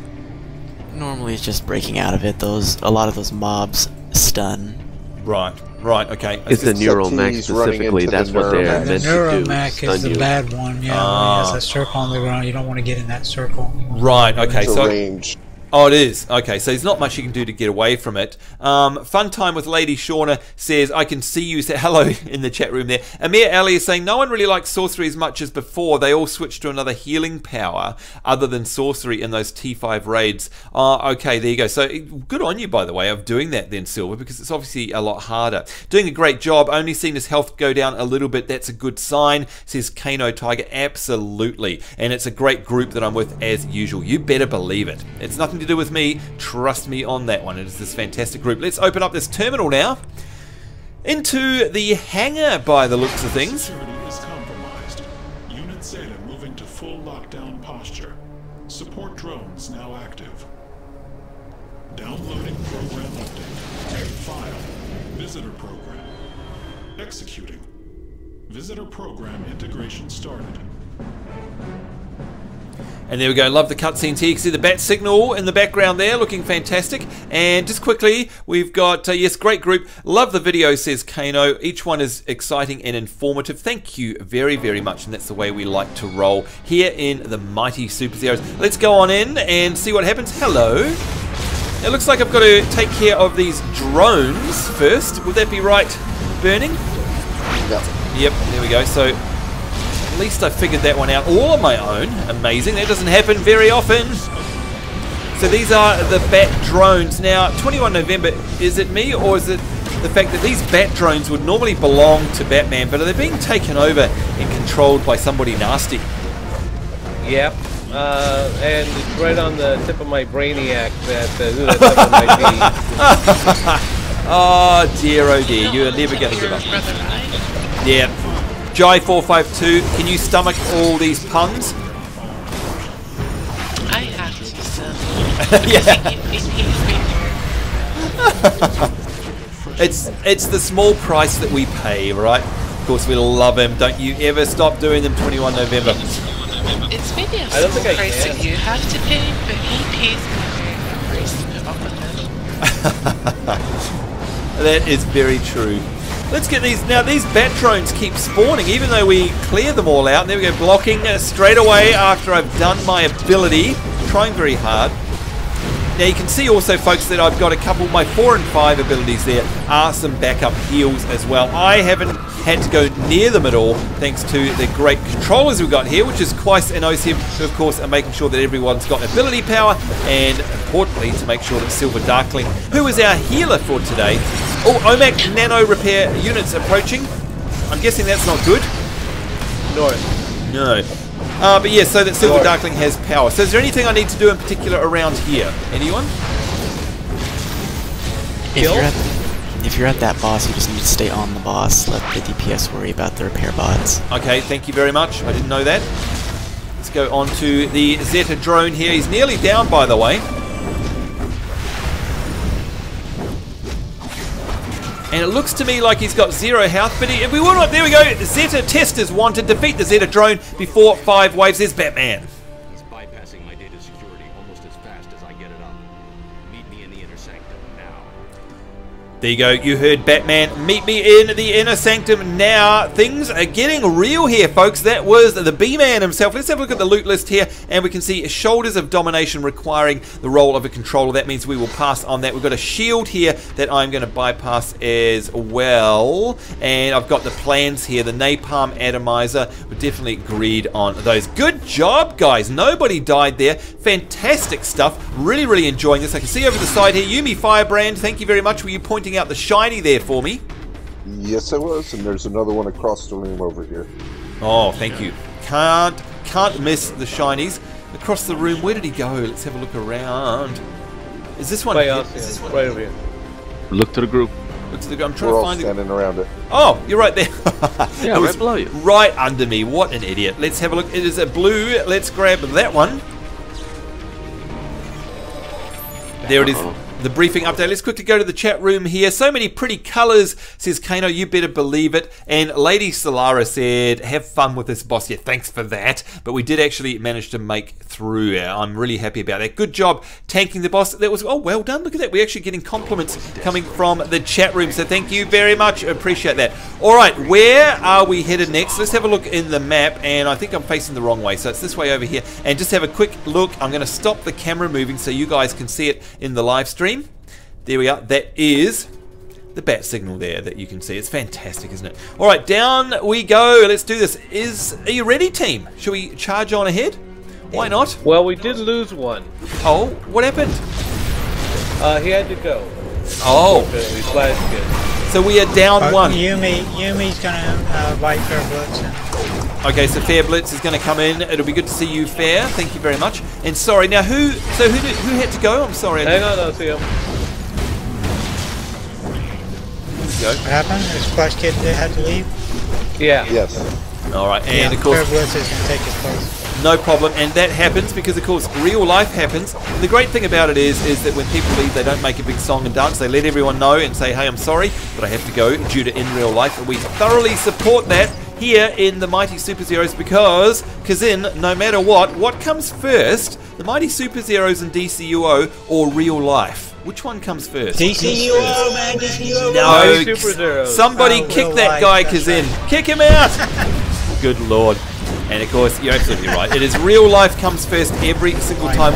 Normally it's just breaking out of it. A lot of those mobs stun. Right, okay. It's the NeuroMac specifically, that's what they're meant to do. The NeuroMac is the bad one, yeah. It has a circle on the ground, you don't want to get in that circle. Right, okay, so... range. Oh, it is. Okay, so there's not much you can do to get away from it. Fun time with Lady Shauna says, I can see you. Say hello in the chat room there. Amir Ali is saying, no one really likes sorcery as much as before. They all switched to another healing power other than sorcery in those T5 raids. Okay, there you go. So good on you, by the way, of doing that then, Silver, because it's obviously a lot harder. Doing a great job. Only seen his health go down a little bit. That's a good sign, says Kano Tiger. Absolutely. And it's a great group that I'm with as usual. You better believe it. It's nothing to do with me. Trust me on that one. It is this fantastic group. Let's open up this terminal now into the hangar by the looks of things. Security is compromised. Unit Zeta moving to full lockdown posture. Support drones now active. Downloading program update. File. Visitor program. Executing. Visitor program integration started. And there we go. Love the cutscenes here. You can see the bat signal in the background there, looking fantastic. And just quickly, we've got, yes, great group. Love the video, says Kano. Each one is exciting and informative. Thank you very, very much. And that's the way we like to roll here in the mighty Superzeroes. Let's go on in and see what happens. Hello. It looks like I've got to take care of these drones first. Would that be right, Burning? Yep, there we go. So at least I figured that one out all on my own. Amazing. That doesn't happen very often. So these are the bat drones. Now, 21 November, is it me or is it the fact that these bat drones would normally belong to Batman, but they're being taken over and controlled by somebody nasty? Yep. And it's right on the tip of my Brainiac that who that someone might be. Oh dear, you're never going to give up. Yeah. Jai452, can you stomach all these puns? I have to, sir. Yeah. It's the small price that we pay, right? Of course, we love him. Don't you ever stop doing them. 21 November. It's maybe a I don't think small I price can. that you have to pay, but he pays me the price to put up with him. That is very true. Let's get these. Now, these bat drones keep spawning, even though we clear them all out. And there we go, blocking straight away after I've done my ability. Trying very hard. Now, you can see also, folks, that I've got a couple of my 4 and 5 abilities there are some backup heals as well. I haven't had to go near them at all, thanks to the great controllers we've got here, which is Quais and Osium, who, of course, are making sure that everyone's got ability power, and, importantly, to make sure that Silver Darkling, who is our healer for today. Oh, OMAC nano repair units approaching. I'm guessing that's not good. No. But yeah, so that Silver Darkling has power. So is there anything I need to do in particular around here? Anyone? If you're at that boss, you just need to stay on the boss. Let the DPS worry about the repair bots. Okay, thank you very much. I didn't know that. Let's go on to the Zeta drone here. He's nearly down, by the way. And it looks to me like he's got 0 health, but we will not. There we go. Zeta testers want to defeat the Zeta drone before 5 waves. There's Batman. He's bypassing my data security almost as fast as I get it up. Meet me in the inner sanctum now. There you go. You heard Batman. Meet me in the inner sanctum now. Things are getting real here, folks. That was the B-Man himself. Let's have a look at the loot list here, and we can see Shoulders of Domination requiring the role of a controller. That means we will pass on that. We've got a shield here that I'm going to bypass as well, and I've got the plans here. The Napalm Atomizer. We definitely agreed on those. Good job, guys. Nobody died there. Fantastic stuff. Really, really enjoying this. I can see over the side here, Yumi Firebrand. Thank you very much. Were you pointing out the shiny there for me? Yes, I was, and there's another one across the room over here. Oh, thank you. Can't miss the shinies. Across the room, where did he go? Let's have a look around. Is this one? Right over here. Look to the group. Look to the group. I'm trying We're to all find standing around it. Oh, you're right there. Yeah, right below you. Right under me. What an idiot. Let's have a look. It is a blue. Let's grab that one. There it is. the briefing update. Let's quickly go to the chat room here. So many pretty colours, says Kano. You better believe it. And Lady Solara said, have fun with this boss. Yeah, thanks for that. But we did actually manage to make through. I'm really happy about that. Good job tanking the boss. That was, oh, well done. Look at that. We're actually getting compliments coming from the chat room. So thank you very much. Appreciate that. All right, where are we headed next? Let's have a look in the map. And I think I'm facing the wrong way. So it's this way over here. And just have a quick look. I'm going to stop the camera moving so you guys can see it in the live stream. There we are. That is the bat signal there that you can see. It's fantastic, isn't it? All right, down we go. Let's do this. Are you ready, team? Should we charge on ahead? Why not? Well, we did lose one. Oh, what happened? He had to go. Oh. So we are down one. Yumi's gonna fight Fair Blitz. Okay, so Fair Blitz is going to come in. It'll be good to see you, Fair. Thank you very much. And sorry, now who had to go? I'm sorry. Hang on, I'll see him. Go. What happened? The Splash Kid had to leave? Yeah. Yes. All right, and of course, Fair Blitz is going to take his place. No problem, and that happens because, of course, real life happens. And the great thing about it is that when people leave, they don't make a big song and dance. They let everyone know and say, hey, I'm sorry, but I have to go due to in real life. And we thoroughly support that here in the Mighty Superzeroes because, Kazin, no matter what comes first? The Mighty Superzeroes and DCUO or real life? Which one comes first? DCUO, man, DCUO. No, somebody kick that guy, Kazin. Right. Kick him out! Good lord. And of course, you're absolutely right. It is real life comes first every single time.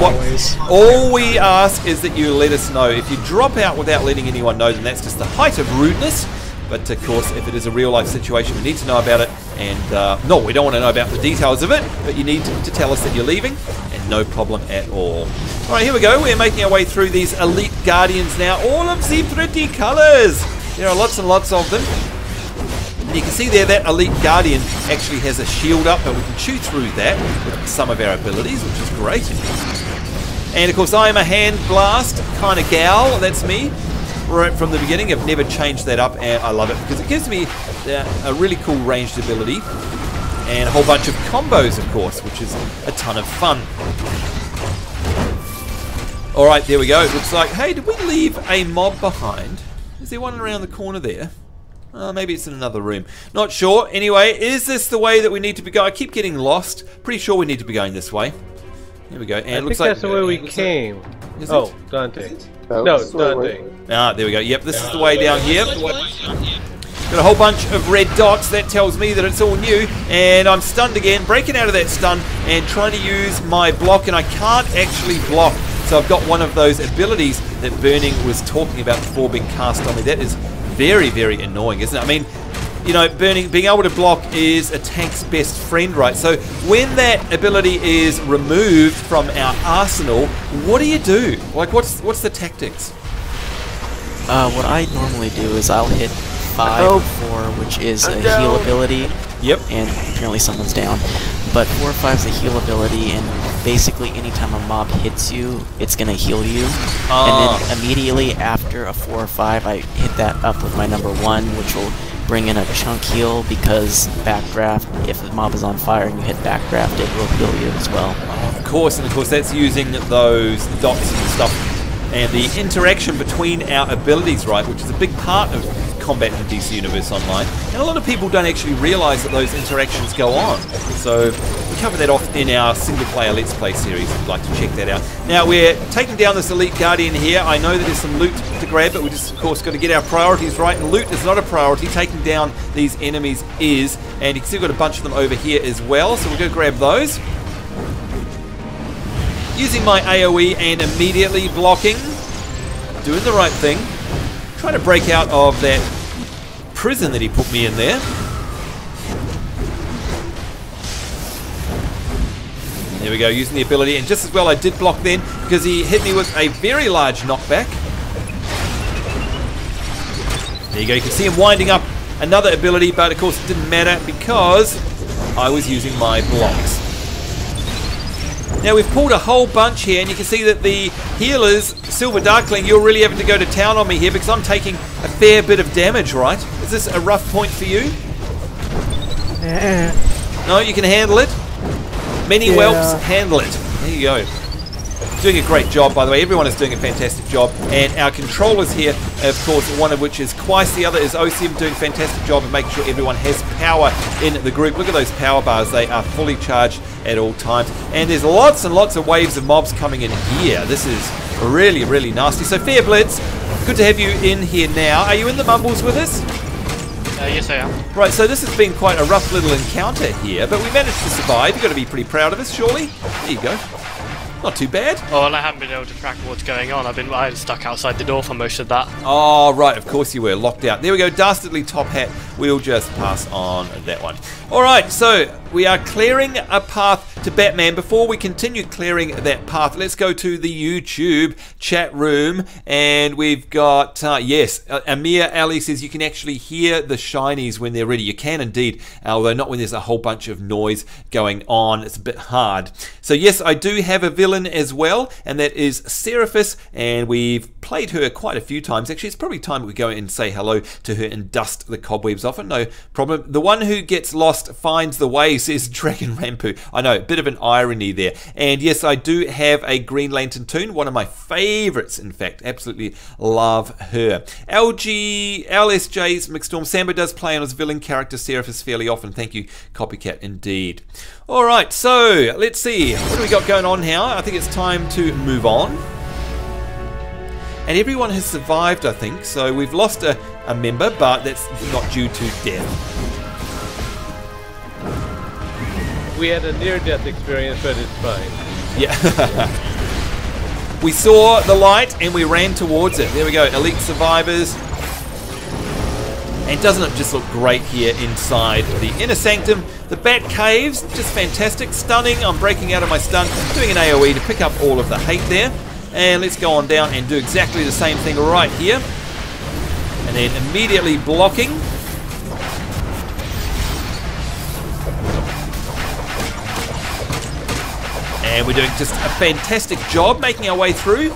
All we ask is that you let us know. If you drop out without letting anyone know, then that's just the height of rudeness. But of course, if it is a real life situation, we need to know about it. And no, we don't want to know about the details of it, but you need to tell us that you're leaving, and no problem at all. All right, here we go. We're making our way through these Elite Guardians now. All of the pretty colours. There are lots and lots of them. And you can see there that Elite Guardian actually has a shield up, and we can chew through that with some of our abilities, which is great. And of course, I am a hand blast kind of gal. That's me. Right from the beginning, I've never changed that up, and I love it because it gives me a really cool ranged ability and a whole bunch of combos, of course, which is a ton of fun. Alright, there we go. It looks like, hey, did we leave a mob behind? Is there one around the corner there? Maybe it's in another room. Not sure. Anyway, is this the way that we need to be going? I keep getting lost. Pretty sure we need to be going this way. Here we go. And I it looks think like that's the way we came. Oh, Dante. No, Dante. Ah, there we go. Yep, this is the way down here. Got a whole bunch of red dots. That tells me that it's all new. And I'm stunned again, breaking out of that stun and trying to use my block, and I can't actually block. So I've got one of those abilities that Burning was talking about before being cast on me. That is very, very annoying, isn't it? I mean, you know, Burning, being able to block is a tank's best friend, right? So when that ability is removed from our arsenal, what do you do? Like, what's the tactics? What I normally do is I'll hit 5 or 4, which is a heal ability. Yep. And apparently someone's down. But 4 or 5 is a heal ability, and basically anytime a mob hits you, it's going to heal you. And then immediately after a 4 or 5, I hit that up with my number 1, which will bring in a chunk heal, because backdraft, if the mob is on fire and you hit backdraft, it will heal you as well. Of course, and of course that's using those dots and stuff. And the interaction between our abilities, right, which is a big part of combat in the DC Universe Online. And a lot of people don't actually realise that those interactions go on. So we cover that off in our single-player Let's Play series, if you'd like to check that out. Now, we're taking down this Elite Guardian here. I know that there's some loot to grab, but we just, of course, got to get our priorities right. And loot is not a priority. Taking down these enemies is. And you can see we've got a bunch of them over here as well. So we're going to grab those. Using my AoE and immediately blocking. Doing the right thing. Trying to break out of that prison that he put me in there. There we go, using the ability. And just as well I did block then, because he hit me with a very large knockback. There you go, you can see him winding up another ability, but of course it didn't matter because I was using my blocks. Now we've pulled a whole bunch here, and you can see that the healers, Silver Darkling, you're really having to go to town on me here because I'm taking a fair bit of damage, right? Is this a rough point for you? No, you can handle it. Many whelps handle it. There you go. doing a great job, by the way. Everyone is doing a fantastic job. And our controllers here, of course, one of which is Quais, the other is OCM, doing a fantastic job of making sure everyone has power in the group. Look at those power bars. They are fully charged at all times. And there's lots and lots of waves of mobs coming in here. This is really, really nasty. So Fair Blitz, good to have you in here now. Are you in the mumbles with us? Yes, I am. Right, so this has been quite a rough little encounter here, but we managed to survive. You've got to be pretty proud of us, surely? There you go. Not too bad. Oh, well, I haven't been able to track what's going on. I was stuck outside the door for most of that. Oh, right, of course you were. Locked out. There we go, Dastardly Top Hat. We'll just pass on that one. All right, so we are clearing a path to Batman. Before we continue clearing that path, let's go to the YouTube chat room. And we've got, yes, Amir Ali says you can actually hear the shinies when they're ready. You can indeed, although not when there's a whole bunch of noise going on. It's a bit hard. So yes, I do have a villain as well, and that is Seraphis, and we've played her quite a few times. Actually, it's probably time we go and say hello to her and dust the cobwebs off it. No problem. The one who gets lost finds the way, says Dragon Rampu. I know, a bit of an irony there. And yes, I do have a Green Lantern toon, one of my favorites, in fact. Absolutely love her. LSJ's McStorm. Sambo does play on his villain character Seraphis fairly often. Thank you, Copycat, indeed. Alright, so let's see. What do we got going on here? I think it's time to move on. And everyone has survived, I think. So we've lost a member, but that's not due to death. We had a near-death experience, but it's fine. Yeah. We saw the light and we ran towards it. There we go, elite survivors. And doesn't it just look great here inside the inner sanctum? The Batcaves, just fantastic, stunning. I'm breaking out of my stun, doing an AoE to pick up all of the hate there. And let's go on down and do exactly the same thing right here. And then immediately blocking. And we're doing just a fantastic job making our way through.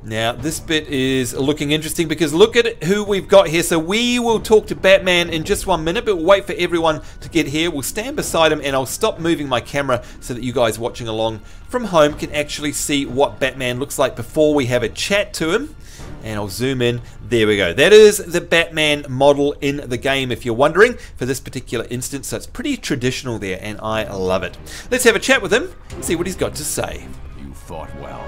Now, this bit is looking interesting because look at who we've got here. So we will talk to Batman in just 1 minute, but we'll wait for everyone to get here. We'll stand beside him and I'll stop moving my camera so that you guys watching along from home can actually see what Batman looks like before we have a chat to him. And I'll zoom in. There we go. That is the Batman model in the game, if you're wondering, for this particular instance. So it's pretty traditional there, and I love it. Let's have a chat with him and see what he's got to say. You fought well.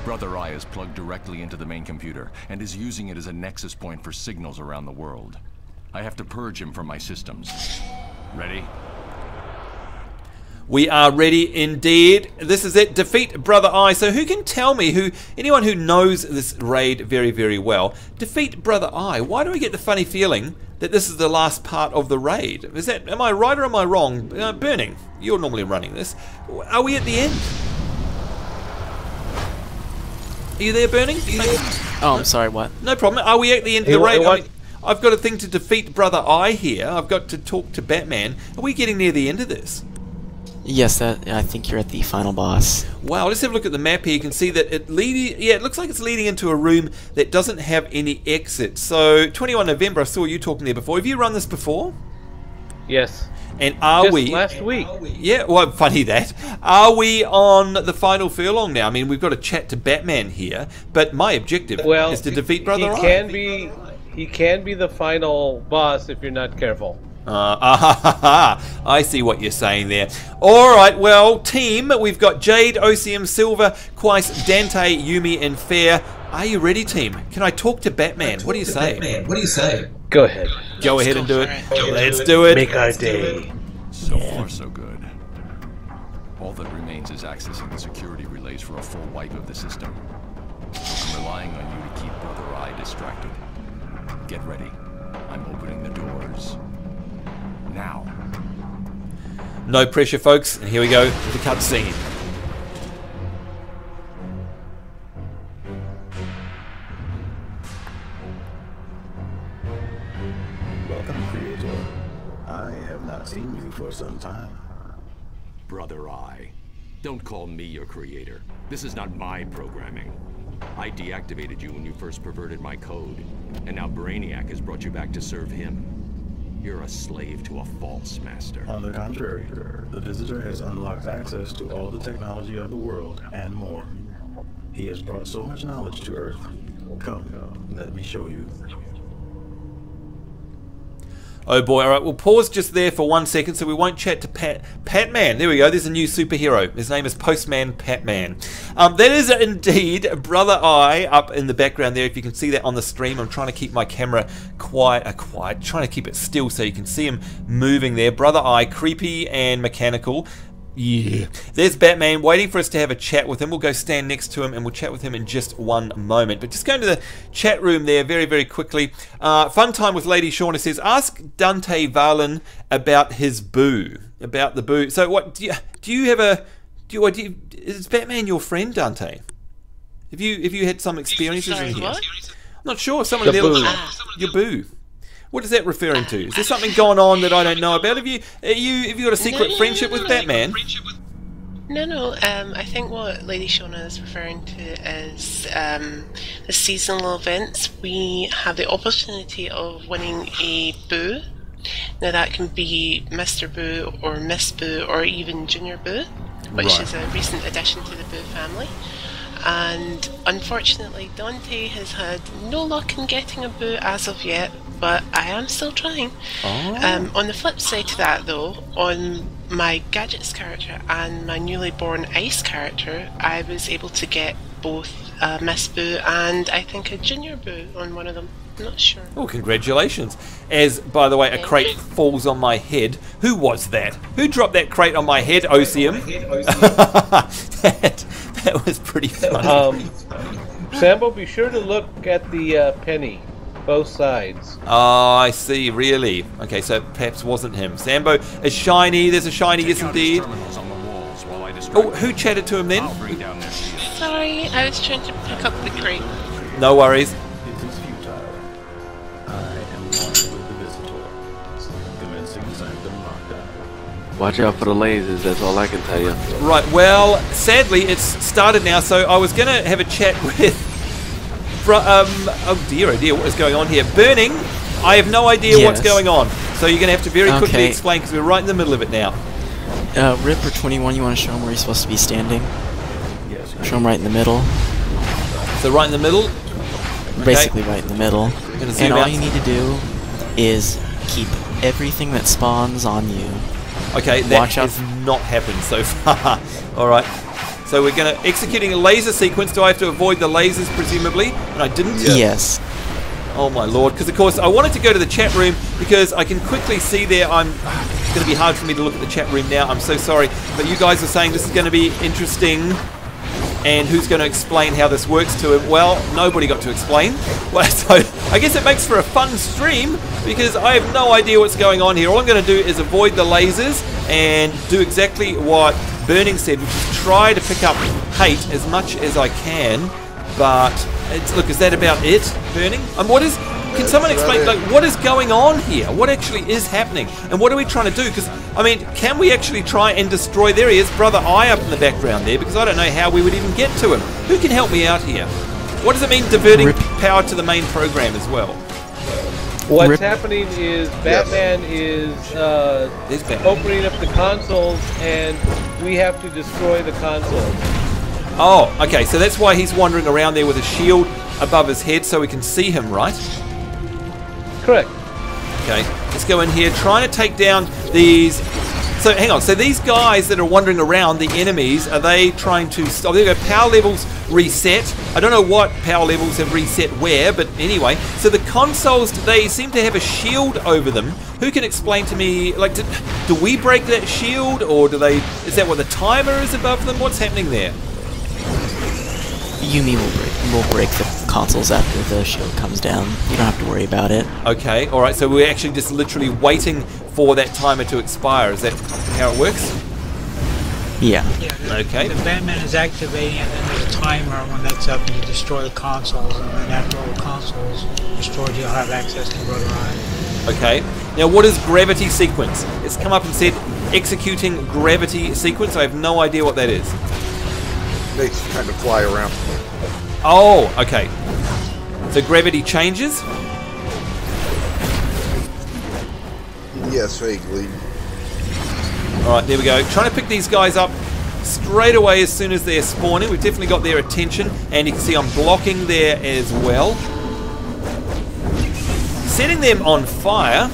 Brother Eye is plugged directly into the main computer and is using it as a nexus point for signals around the world. I have to purge him from my systems. Ready? We are ready indeed. This is it. Defeat Brother Eye. So who can tell me, anyone who knows this raid very, very well, defeat Brother Eye. Why do I get the funny feeling that this is the last part of the raid? Am I right or am I wrong? Burning, you're normally running this. Are we at the end? Are you there, Burning? Oh, I'm sorry, what? No problem. Are we at the end of the raid? I've got a thing to defeat Brother Eye here. I've got to talk to Batman. Are we getting near the end of this? Yes, I think you're at the final boss. Wow, let's have a look at the map here. You can see that it looks like it's leading into a room that doesn't have any exit. So 21 November, I saw you talking there before. Have you run this before? Yes. And are we last week? Yeah, well, funny that. Are we on the final furlong now? I mean, we've got to chat to Batman here, but my objective is to defeat Brother Eye. He can be the final boss if you're not careful. I see what you're saying there. Alright, well, team, we've got Jade, OCM, Silver, Quais, Dante, Yumi, and Fair. Are you ready, team? Can I talk to Batman? What do you say? Go ahead. Go ahead and do it. Let's do it. Make our day. So far, so good. All that remains is accessing the security relays for a full wipe of the system. I'm relying on you to keep Brother Eye distracted. Get ready. I'm opening the doors. Now. No pressure, folks. And here we go with the cutscene. Welcome, Creator. I have not seen you for some time. Brother Eye, don't call me your creator. This is not my programming. I deactivated you when you first perverted my code, and now Brainiac has brought you back to serve him. You're a slave to a false master. On the contrary, the visitor has unlocked access to all the technology of the world and more. He has brought so much knowledge to Earth. Come, let me show you. Oh boy, alright, we'll pause just there for 1 second so we won't chat to Patman. There we go, there's a new superhero. His name is Postman Patman. That is indeed Brother Eye up in the background there, if you can see that on the stream. I'm trying to keep my camera quiet, trying to keep it still so you can see him moving there. Brother Eye, creepy and mechanical. Yeah. There's Batman waiting for us to have a chat with him. We'll go stand next to him and we'll chat with him in just one moment. But just going to the chat room there very, very quickly. Fun time with Lady Shauna says, ask Dante Valen about his boo. About the boo. So what do you have a is Batman your friend, Dante? Have you had some experiences in here? What? I'm not sure. Someone there your boo. What is that referring to? Is there something going on that I don't know about? Have you got a secret friendship with Batman? No. I think what Lady Shona is referring to is the seasonal events. We have the opportunity of winning a boo. Now that can be Mr. Boo or Miss Boo or even Junior Boo, which is a recent addition to the Boo family. And unfortunately, Dante has had no luck in getting a boo as of yet, but I am still trying. On the flip side to that though, on my Gadgets character and my newly born Ice character, I was able to get both a Miss Boo and I think a Junior Boo on one of them. I'm not sure. Oh, congratulations. As, by the way, a crate falls on my head. Who was that? Who dropped that crate on my head, Osium? That was pretty funny. Sambo, be sure to look at the penny. Both sides. Oh, I see, really. Okay, so perhaps wasn't him. Sambo is shiny. There's a shiny, yes indeed. Oh, who chatted to him then? Sorry, I was trying to pick up the crate. No worries. It is futile. I am one with the visitor. Commencing Sanctum lockdown. Watch out for the lasers, that's all I can tell you. Right, well, sadly, it's started now, so I was going to have a chat with... oh dear, what is going on here? Burning, I have no idea what's going on. So you're going to have to very quickly explain, because we're right in the middle of it now. Ripper 21, you want to show him where he's supposed to be standing? Yes. Show him right in the middle. So right in the middle? Okay. Basically right in the middle. And all you need to do is keep everything that spawns on you. Okay, that has not happened so far. Alright. So we're going to executing a laser sequence. Do I have to avoid the lasers, presumably? And I didn't? Yes. Oh my lord. Because, of course, I wanted to go to the chat room because I can quickly see there. It's going to be hard for me to look at the chat room now. I'm so sorry. But you guys are saying this is going to be interesting. And who's going to explain how this works to him? Well, nobody got to explain. Well, so I guess it makes for a fun stream because I have no idea what's going on here. All I'm going to do is avoid the lasers and do exactly what Burning said, which is try to pick up hate as much as I can. But look, is that about it, Burning? Can someone explain what is going on here? What actually is happening? And what are we trying to do? Because, I mean, can we actually try and destroy... There he is, Brother Eye up in the background there, because I don't know how we would even get to him. Who can help me out here? What does it mean diverting power to the main program as well? What's happening is Batman is opening up the consoles, and we have to destroy the consoles. Oh, okay, so that's why he's wandering around there with a shield above his head so we can see him, right? Correct. Okay, let's go in here, trying to take down these... So, hang on, so these guys that are wandering around, the enemies, are they trying to stop? There we go, power levels reset. I don't know what power levels have reset where, but anyway. So the consoles, they seem to have a shield over them. Who can explain to me, like, do we break that shield, or do they... Is that what the timer is above them? What's happening there? Yumi will break the consoles after the shield comes down. You don't have to worry about it. Okay, alright, so we're actually just literally waiting for that timer to expire. Is that how it works? Yeah. Okay. The Batman is activating and then there's a timer when that's up and you destroy the consoles, and then after all the consoles destroyed you'll have access to Brother Eye. Okay. Now what is gravity sequence? It's come up and said executing gravity sequence. I have no idea what that is. They kind of fly around. Oh, okay. So gravity changes? Yes, vaguely. Alright, there we go. Trying to pick these guys up straight away as soon as they're spawning. We've definitely got their attention, and you can see I'm blocking there as well. Setting them on fire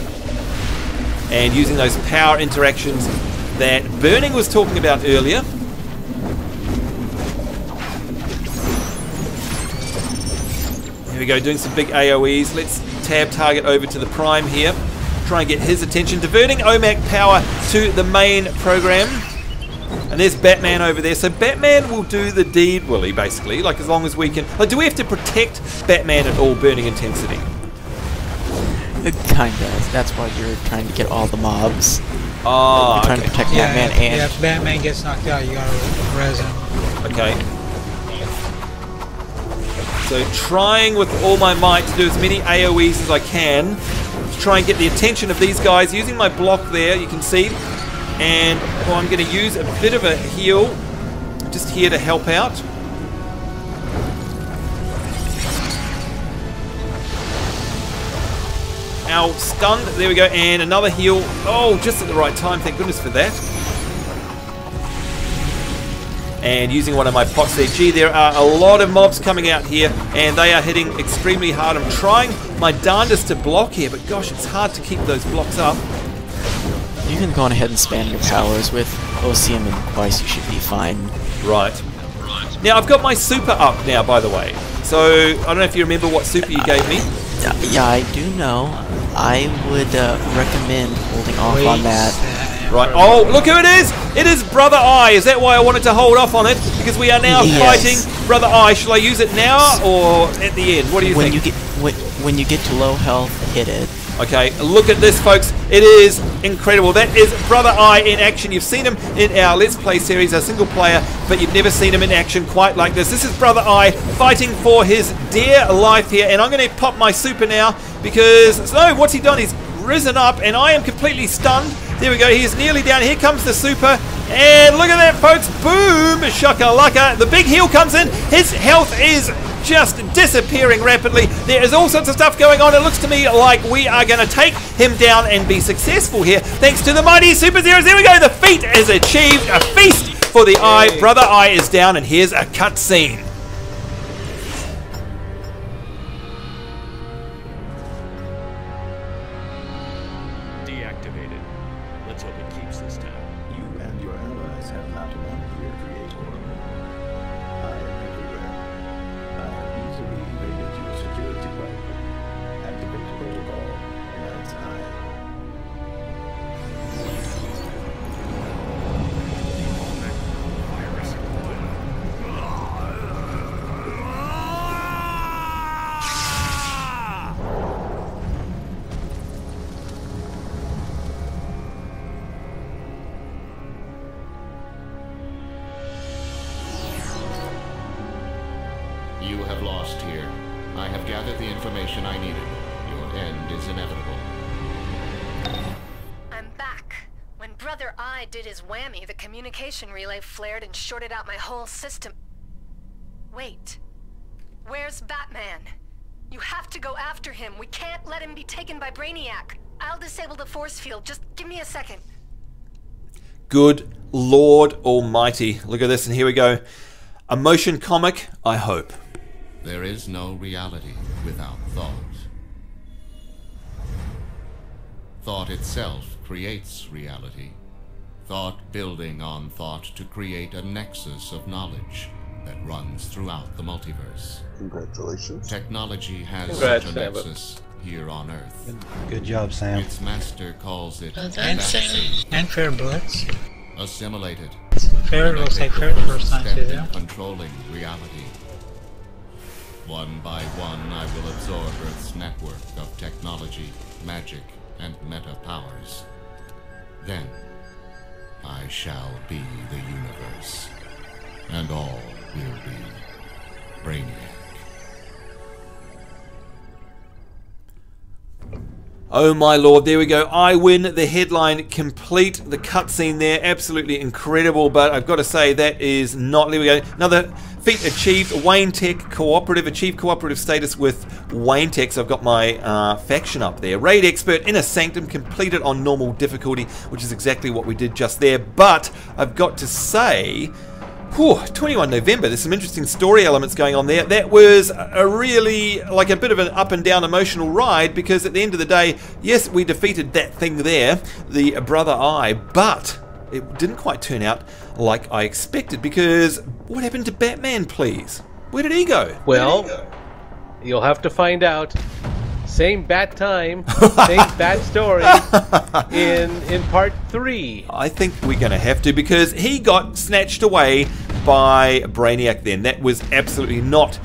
and using those power interactions that Burning was talking about earlier. Here we go, doing some big AoEs. Let's tab target over to the Prime here. Try and get his attention. Diverting OMAC power to the main program. And there's Batman over there. So Batman will do the deed, will he, basically? Like, as long as we can... Like, do we have to protect Batman at all, Burning Intensity? Kinda. That's why you're trying to get all the mobs. Oh, you're trying to protect Batman and... Yeah, if Batman gets knocked out, you gotta res him. Okay. So trying with all my might to do as many AoEs as I can to try and get the attention of these guys. Using my block there, you can see. And well, I'm going to use a bit of a heal just here to help out. Ow, stunned. There we go. And another heal. Oh, just at the right time. Thank goodness for that. And using one of my pots there. Gee, there are a lot of mobs coming out here, and they are hitting extremely hard. I'm trying my darndest to block here, but gosh, it's hard to keep those blocks up. You can go on ahead and spam your powers with OCM and Vice. You should be fine. Right. Now, I've got my super up now, by the way. So, I don't know if you remember what super you gave me. Yeah, I do know. I would recommend holding off on that. Right. Oh, look who it is! It is Brother Eye. Is that why I wanted to hold off on it? Because we are now fighting Brother Eye. Shall I use it now or at the end? What do you think? When you get to low health, hit it. Okay, look at this, folks. It is incredible. That is Brother Eye in action. You've seen him in our Let's Play series, a single player, but you've never seen him in action quite like this. This is Brother Eye fighting for his dear life here, and I'm going to pop my super now because, no, what's he done? He's risen up, and I am completely stunned. There we go. He's nearly down. Here comes the super, and look at that, folks. Boom! Shakalaka. The big heal comes in. His health is just disappearing rapidly. There is all sorts of stuff going on. It looks to me like we are going to take him down and be successful here, thanks to the mighty Superzeroes. There we go. The feat is achieved. A feast for the Eye. Brother Eye is down, and here's a cutscene. Deactivated. Let's hope it keeps this time. You and your allies have not won here, Creator. I am everywhere. I easily evaded your security pipe. Activate protocol, and it's high. You have lost here. I have gathered the information I needed. Your end is inevitable. I'm back. When Brother Eye did his whammy, the communication relay flared and shorted out my whole system. Wait. Where's Batman? You have to go after him. We can't let him be taken by Brainiac. I'll disable the force field. Just give me a second. Good Lord Almighty. Look at this, and here we go. A motion comic, I hope. There is no reality without thought. Thought itself creates reality. Thought building on thought to create a nexus of knowledge that runs throughout the multiverse. Congratulations. Technology has Congrats, such a nexus here on Earth. Good job, Sam. Its master calls it Batcave. And Fair Blitz. Assimilated. Fair will say Fair the first time too, yeah. Controlling reality. One by one, I will absorb Earth's network of technology, magic, and meta powers. Then, I shall be the universe, and all will be Brainiac. Oh my lord, there we go. I win. The headline complete. The cutscene there, absolutely incredible. But I've got to say, that is not... There we go. Another feat achieved. Wayne Tech Cooperative. Achieved cooperative status with Wayne Tech. So I've got my faction up there. Raid Expert in a Sanctum. Completed on normal difficulty, which is exactly what we did just there. But I've got to say... 21 November, there's some interesting story elements going on there. That was a really, like a bit of an up and down emotional ride, because at the end of the day, yes, we defeated that thing there, the Brother Eye, but it didn't quite turn out like I expected, because what happened to Batman, please? Where did he go? Well, you'll have to find out. Same bat time, same bat story in part 3. I think we're going to have to, because he got snatched away by Brainiac then. That was absolutely not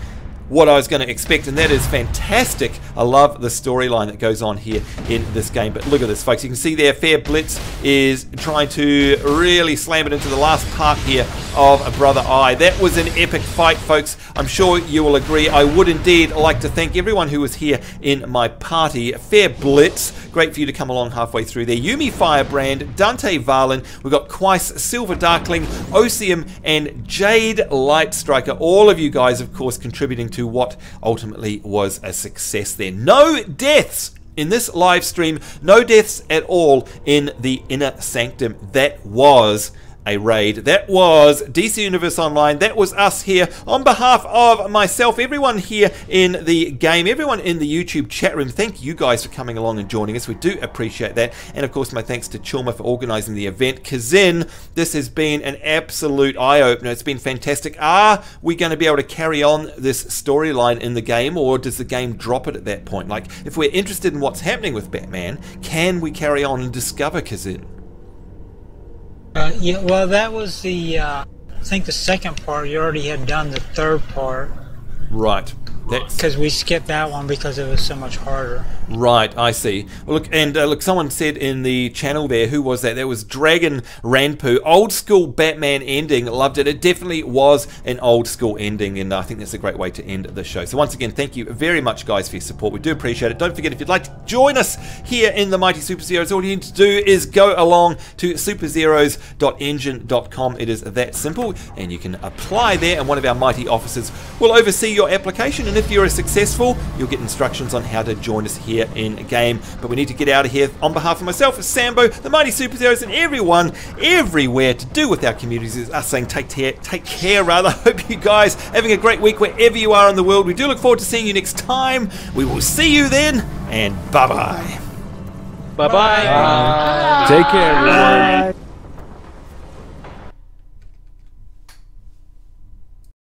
what I was going to expect, and that is fantastic. I love the storyline that goes on here in this game. But look at this, folks. You can see there, Fair Blitz is trying to really slam it into the last part here of a Brother Eye. That was an epic fight, folks. I'm sure you will agree. I would indeed like to thank everyone who was here in my party. Fair Blitz, great for you to come along halfway through there. Yumi Firebrand, Dante Varlin, we've got Quaice, Silver Darkling, Osium, and Jade Lightstriker. All of you guys, of course, contributing to what ultimately was a success there. No deaths in this live stream, no deaths at all in the Inner Sanctum. That was a raid. That was DC Universe Online. That was us here on behalf of myself, everyone here in the game, everyone in the YouTube chat room. Thank you guys for coming along and joining us. We do appreciate that. And of course, my thanks to Chulma for organizing the event. Kazin, this has been an absolute eye-opener. It's been fantastic. Are we going to be able to carry on this storyline in the game, or does the game drop it at that point? Like, if we're interested in what's happening with Batman, can we carry on and discover Kazin? Yeah, well, that was the, I think the second part. You already had done the third part. Right. Because we skipped that one because it was so much harder. Right, I see. Well, look, and look, someone said in the channel there, who was that? That was Dragon Ranpu. Old school Batman ending. Loved it. It definitely was an old school ending, and I think that's a great way to end the show. So once again, thank you very much, guys, for your support. We do appreciate it. Don't forget, if you'd like to join us here in the Mighty Super Zeroes, all you need to do is go along to superzeroes.engine.com. It is that simple, and you can apply there, and one of our mighty officers will oversee your application. And if you're successful, you'll get instructions on how to join us here in game. But we need to get out of here. On behalf of myself, Sambo, the Mighty Super Zeroes, and everyone everywhere to do with our communities, is us saying take care rather. Hope you guys having a great week wherever you are in the world. We do look forward to seeing you next time. We will see you then, and bye-bye. Bye-bye. Take care, everyone.